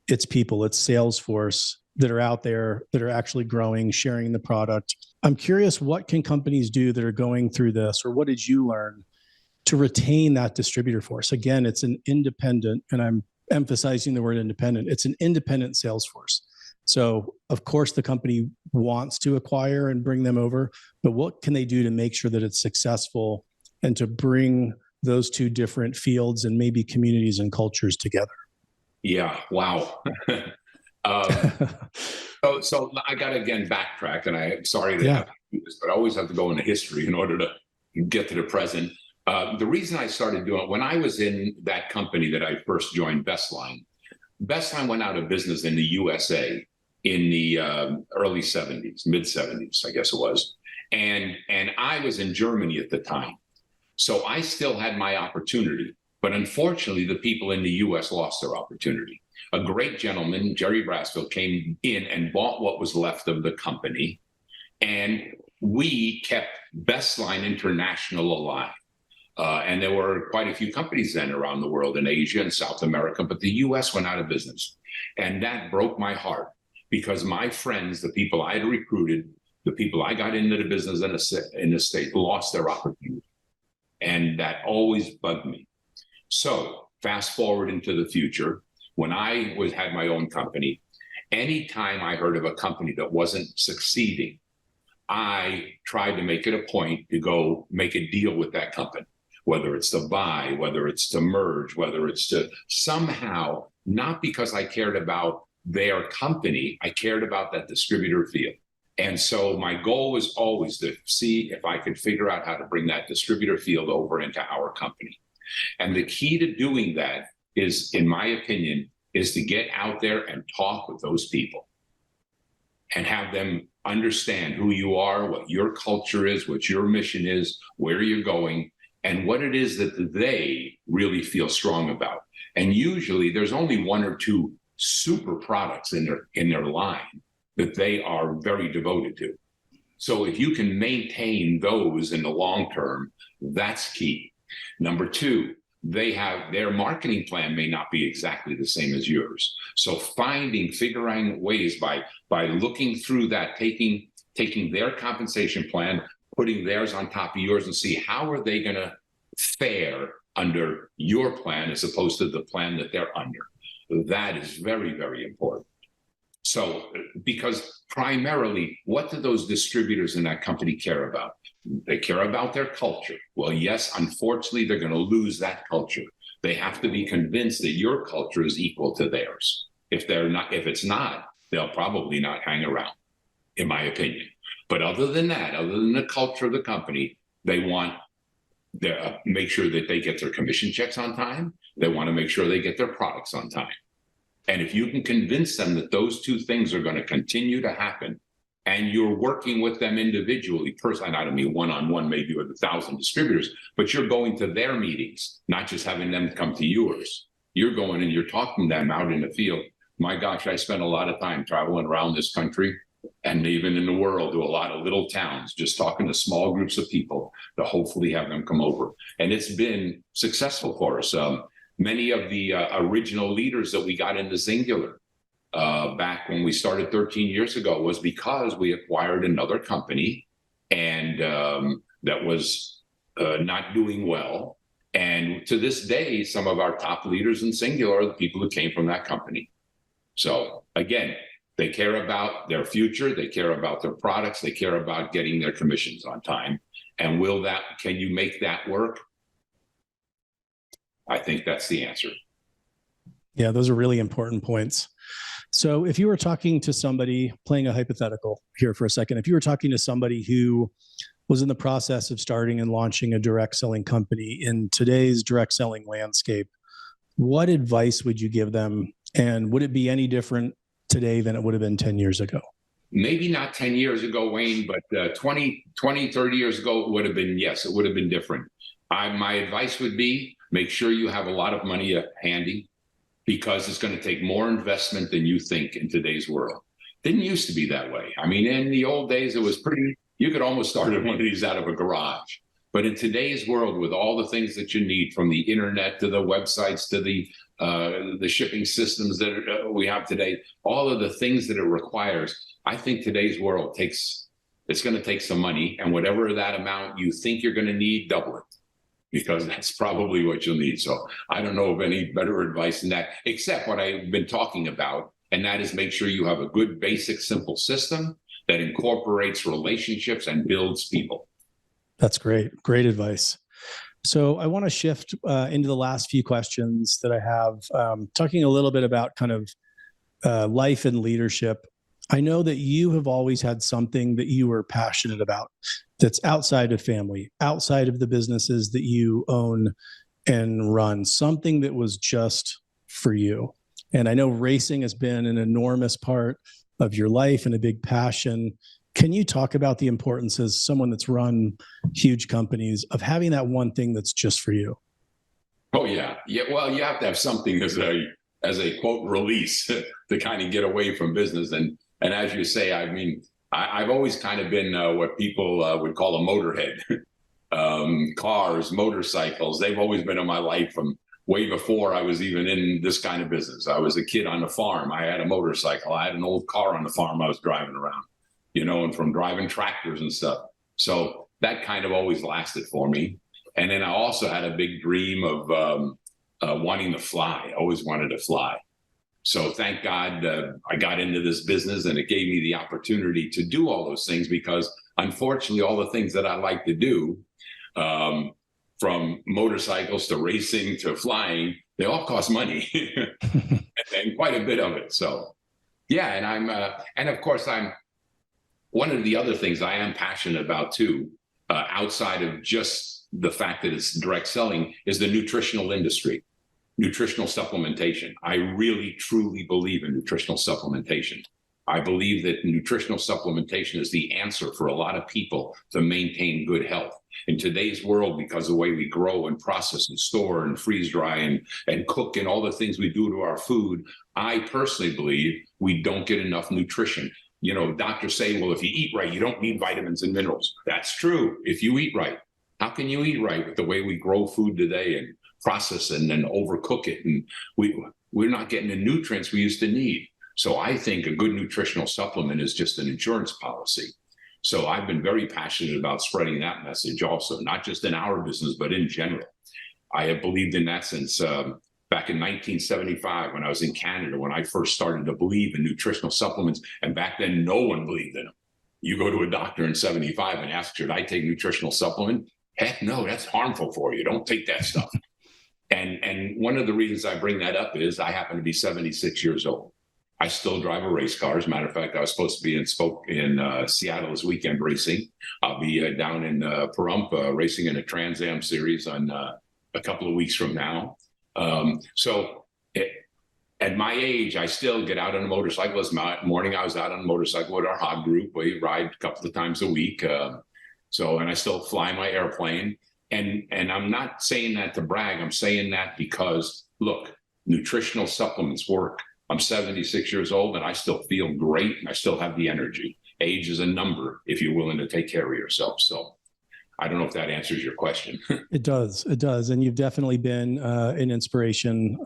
its people, its sales force that are out there, that are actually growing, sharing the product. I'm curious, what can companies do that are going through this, or what did you learn to retain that distributor force? Again, it's an independent, and I'm emphasizing the word independent, it's an independent sales force. So of course the company wants to acquire and bring them over, but what can they do to make sure that it's successful and to bring those two different fields and maybe communities and cultures together? Yeah, wow. So I got to again backtrack, and I'm sorry to have to do this, but I always have to go into history in order to get to the present. The reason I started doing it, when I was in that company that I first joined, Bestline went out of business in the USA in the early 70s, mid 70s, I guess it was. And I was in Germany at the time. So I still had my opportunity. But unfortunately, the people in the US lost their opportunity. A great gentleman, Jerry Brasfield, came in and bought what was left of the company. And we kept Bestline International alive. And there were quite a few companies then around the world, in Asia and South America, but the US went out of business. And that broke my heart because my friends, the people I had recruited, the people I got into the business in the state, lost their opportunity. And that always bugged me. So fast forward into the future, when I had my own company, anytime I heard of a company that wasn't succeeding, I tried to make it a point to go make a deal with that company, whether it's to buy, whether it's to merge, whether it's to somehow, not because I cared about their company, I cared about that distributor field. And so my goal was always to see if I could figure out how to bring that distributor field over into our company. And the key to doing that is, in my opinion, is to get out there and talk with those people and have them understand who you are, what your culture is, what your mission is, where you're going, and what it is that they really feel strong about. And usually there's only one or two super products in their line that they are very devoted to. So if you can maintain those in the long term, that's key. Number two, their marketing plan may not be exactly the same as yours. So figuring ways by looking through that, taking their compensation plan, putting theirs on top of yours, and see how are they going to fare under your plan as opposed to the plan that they're under. That is very, very important. So, because primarily, what do those distributors in that company care about? They care about their culture. Well, yes, unfortunately, they're going to lose that culture. They have to be convinced that your culture is equal to theirs. If it's not, they'll probably not hang around, in my opinion. But other than that, other than the culture of the company, they want to make sure that they get their commission checks on time. They want to make sure they get their products on time. And if you can convince them that those two things are going to continue to happen, and you're working with them individually, personally, I don't mean one-on-one, maybe with 1,000 distributors, but you're going to their meetings, not just having them come to yours. You're going and you're talking to them out in the field. My gosh, I spent a lot of time traveling around this country and even in the world to a lot of little towns, just talking to small groups of people to hopefully have them come over. And it's been successful for us. Many of the original leaders that we got into Xyngular back when we started 13 years ago was because we acquired another company and that was not doing well. And to this day, some of our top leaders in Xyngular are the people who came from that company. So again, they care about their future, they care about their products, they care about getting their commissions on time. And can you make that work? I think that's the answer. Yeah, those are really important points. So if you were talking to somebody, playing a hypothetical here for a second, if you were talking to somebody who was in the process of starting and launching a direct selling company in today's direct selling landscape, what advice would you give them? And would it be any different today than it would have been 10 years ago? Maybe not 10 years ago, Wayne, but 20, 30 years ago, it would have been, yes, it would have been different. My advice would be, make sure you have a lot of money handy, because it's going to take more investment than you think in today's world. Didn't used to be that way. I mean, in the old days, it was you could almost start one of these out of a garage. But in today's world, with all the things that you need, from the internet to the websites to the shipping systems that we have today, all of the things that it requires, I think today's world it's going to take some money, and whatever that amount you think you're going to need, double it, because that's probably what you'll need. So I don't know of any better advice than that, except what I've been talking about, and that is make sure you have a good, basic, simple system that incorporates relationships and builds people. That's great. Great advice. So I want to shift into the last few questions that I have, talking a little bit about kind of life and leadership. I know that you have always had something that you were passionate about that's outside of family, outside of the businesses that you own and run, something that was just for you. And I know racing has been an enormous part of your life and a big passion. Can you talk about the importance, as someone that's run huge companies, of having that one thing that's just for you? Oh, yeah. Yeah. Well, you have to have something as a quote release to kind of get away from business. And as you say, I mean, I've always kind of been what people would call a motorhead. Cars, motorcycles, they've always been in my life from way before I was even in this kind of business. I was a kid on the farm. I had a motorcycle. I had an old car on the farm I was driving around, and from driving tractors and stuff. So that kind of always lasted for me. And then I also had a big dream of wanting to fly. I always wanted to fly. So thank God I got into this business, and it gave me the opportunity to do all those things, because unfortunately, all the things that I like to do, from motorcycles to racing to flying, they all cost money and quite a bit of it. So yeah, and of course, one of the other things I am passionate about too, outside of just the fact that it's direct selling, is the nutritional industry. Nutritional supplementation. I really, truly believe in nutritional supplementation. I believe that nutritional supplementation is the answer for a lot of people to maintain good health. In today's world, because of the way we grow and process and store and freeze dry and cook and all the things we do to our food, I personally believe we don't get enough nutrition. Doctors say, well, if you eat right, you don't need vitamins and minerals. That's true if you eat right. How can you eat right with the way we grow food today and process and then overcook it? And we're not getting the nutrients we used to need. So I think a good nutritional supplement is just an insurance policy. So I've been very passionate about spreading that message also, not just in our business, but in general. I have believed in that since back in 1975 when I was in Canada, when I first started to believe in nutritional supplements. And back then, no one believed in them. You go to a doctor in 75 and ask, should I take nutritional supplement? Heck no, that's harmful for you. Don't take that stuff. And one of the reasons I bring that up is I happen to be 76 years old. I still drive a race car. As a matter of fact, I was supposed to be in Seattle this weekend racing. I'll be down in Pahrump racing in a Trans Am series on a couple of weeks from now. At my age, I still get out on a motorcycle. This morning, I was out on a motorcycle with our hog group. We ride a couple of times a week. And I still fly my airplane. And I'm not saying that to brag. I'm saying that because, look, nutritional supplements work. I'm 76 years old and I still feel great and I still have the energy. Age is a number if you're willing to take care of yourself. So I don't know if that answers your question. It does. It does. And you've definitely been an inspiration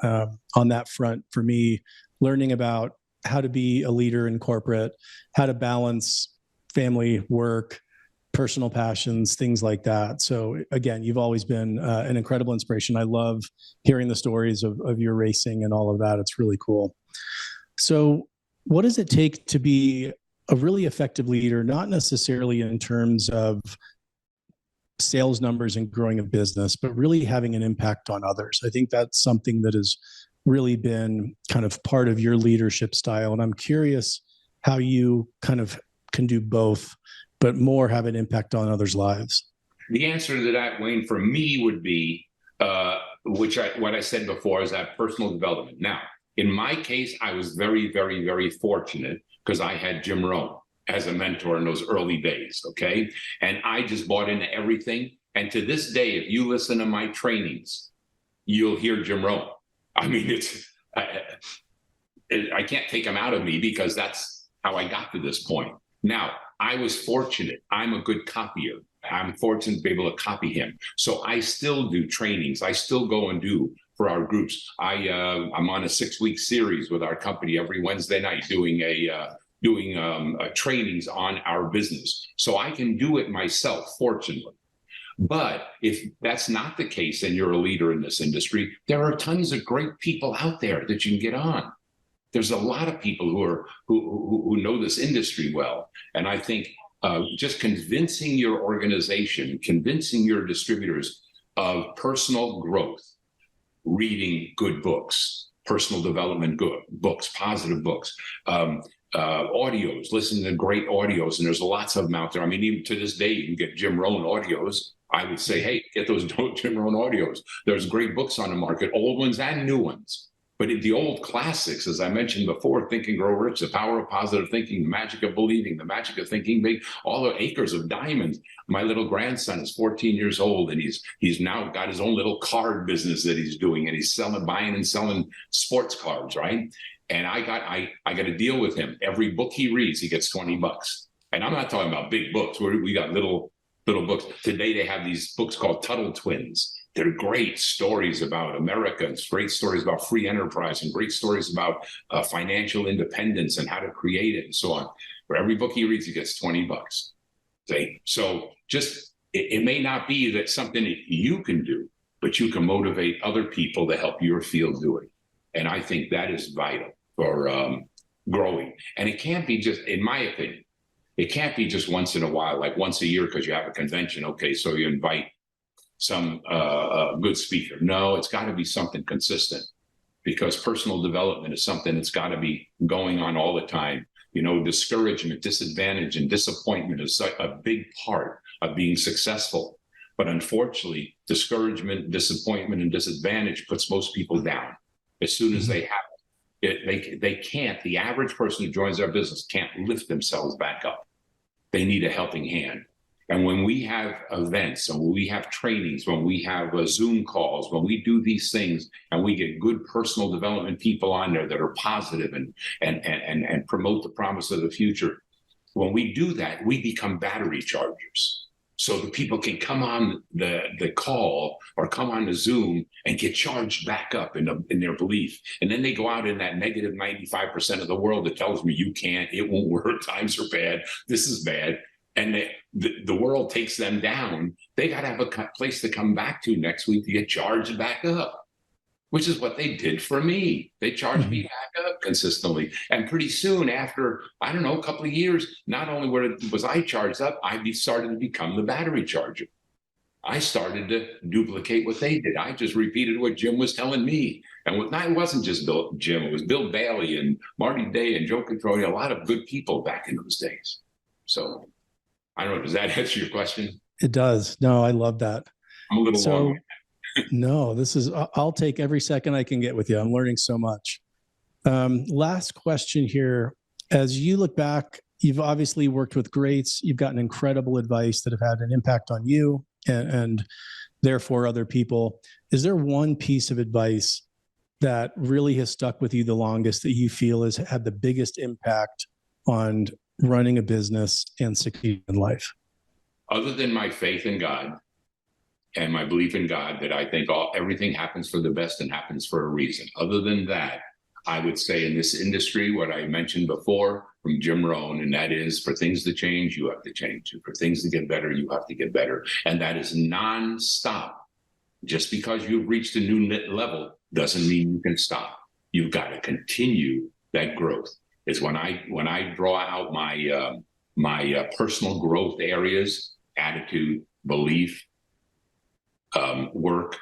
on that front for me, learning about how to be a leader in corporate, how to balance family, work, personal passions, things like that. So again, you've always been an incredible inspiration. I love hearing the stories of your racing and all of that. It's really cool. So what does it take to be a really effective leader, not necessarily in terms of sales numbers and growing a business, but really having an impact on others? I think that's something that has really been kind of part of your leadership style. And I'm curious how you kind of can do both, but more have an impact on others' lives. The answer to that, Wayne, for me would be, what I said before, is that personal development. Now, in my case, I was very, very, very fortunate because I had Jim Rohn as a mentor in those early days, okay? And I just bought into everything. And to this day, if you listen to my trainings, you'll hear Jim Rohn. I mean, I can't take him out of me because that's how I got to this point. Now, I was fortunate. I'm a good copier. I'm fortunate to be able to copy him. So I still do trainings. I still go and do for our groups. I'm on a 6-week series with our company every Wednesday night doing trainings on our business. So I can do it myself, fortunately. But if that's not the case and you're a leader in this industry, there are tons of great people out there that you can get on. There's a lot of people who know this industry well. And I think just convincing your organization, convincing your distributors of personal growth, reading good books, personal development good books, positive books, audios, listening to great audios. And there's lots of them out there. I mean, even to this day, you can get Jim Rohn audios. I would say, hey, get those Jim Rohn audios. There's great books on the market, old ones and new ones. But the old classics, as I mentioned before, Think and Grow Rich, The Power of Positive Thinking, The Magic of Believing, The Magic of Thinking Big, all the acres of diamonds. My little grandson is 14 years old, and he's now got his own little card business that he's doing, and he's buying and selling sports cards, right? And I got a deal with him. Every book he reads, he gets $20. And I'm not talking about big books. We got little books. Today they have these books called Tuttle Twins. They're great stories about America, and great stories about free enterprise, and great stories about financial independence and how to create it and so on. For every book he reads, he gets $20. Okay? So just, it may not be that something that you can do, but you can motivate other people to help your field do it. And I think that is vital for growing. And it can't be just, in my opinion, it can't be just once in a while, like once a year because you have a convention. Okay, so you invite some good speaker. No, it's got to be something consistent, because personal development is something that's got to be going on all the time. You know, discouragement, disadvantage, and disappointment is a big part of being successful. But unfortunately, discouragement, disappointment, and disadvantage puts most people down as soon as they have it. They can't. The average person who joins our business can't lift themselves back up. They need a helping hand. And when we have events and when we have trainings, when we have Zoom calls, when we do these things and we get good personal development people on there that are positive and promote the promise of the future, when we do that, we become battery chargers. So the people can come on the call or come on the Zoom and get charged back up in their belief. And then they go out in that negative 95% of the world that tells me you can't, it won't work, times are bad, this is bad. And the world takes them down. They got to have a place to come back to next week to get charged back up, which is what they did for me. They charged me back up consistently. And pretty soon after, I don't know, a couple of years, not only was I charged up, I started to become the battery charger. I started to duplicate what they did. I just repeated what Jim was telling me. And it wasn't just Jim, it was Bill Bailey and Marty Day and Joe Controli, a lot of good people back in those days. So I don't know, does that answer your question? It does. No, I love that. I'm a little long. No, I'll take every second I can get with you. I'm learning so much. Last question here. As you look back, you've obviously worked with greats. You've gotten incredible advice that have had an impact on you and therefore other people. Is there one piece of advice that really has stuck with you the longest that you feel has had the biggest impact on running a business and succeeding in life? Other than my faith in God and my belief in God, that I think everything happens for the best and happens for a reason. Other than that, I would say in this industry, what I mentioned before from Jim Rohn, and that is, for things to change, you have to change. For things to get better, you have to get better. And that is nonstop. Just because you've reached a new level doesn't mean you can stop. You've got to continue that growth. It's when I draw out my personal growth areas, attitude, belief, work,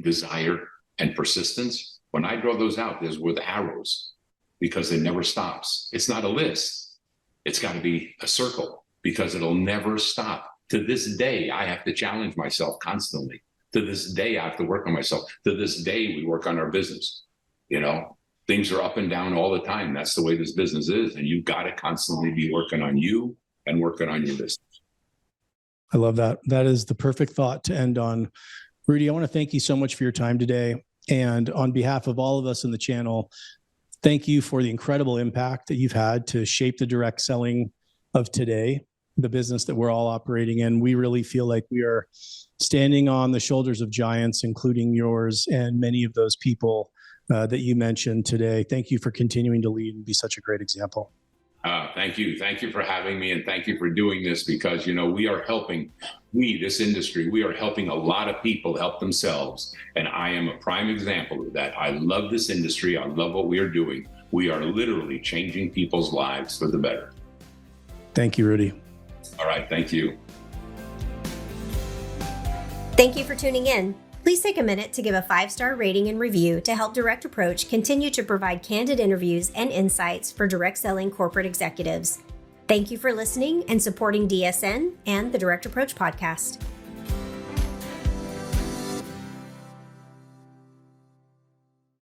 desire, and persistence. When I draw those out, there's with arrows, because it never stops. It's not a list. It's got to be a circle, because it'll never stop. To this day, I have to challenge myself constantly. To this day, I have to work on myself. To this day, we work on our business. Things are up and down all the time. That's the way this business is. And you've got to constantly be working on you and working on your business. I love that. That is the perfect thought to end on. Rudy, I want to thank you so much for your time today. And on behalf of all of us in the channel, thank you for the incredible impact that you've had to shape the direct selling of today, the business that we're all operating in. We really feel like we are standing on the shoulders of giants, including yours and many of those people that you mentioned today. Thank you for continuing to lead and be such a great example. Thank you. Thank you for having me, and thank you for doing this, because, we are helping, this industry, we are helping a lot of people help themselves. And I am a prime example of that. I love this industry. I love what we are doing. We are literally changing people's lives for the better. Thank you, Rudy. All right. Thank you. Thank you for tuning in. Please take a minute to give a 5-star rating and review to help Direct Approach continue to provide candid interviews and insights for direct selling corporate executives. Thank you for listening and supporting DSN and the Direct Approach podcast.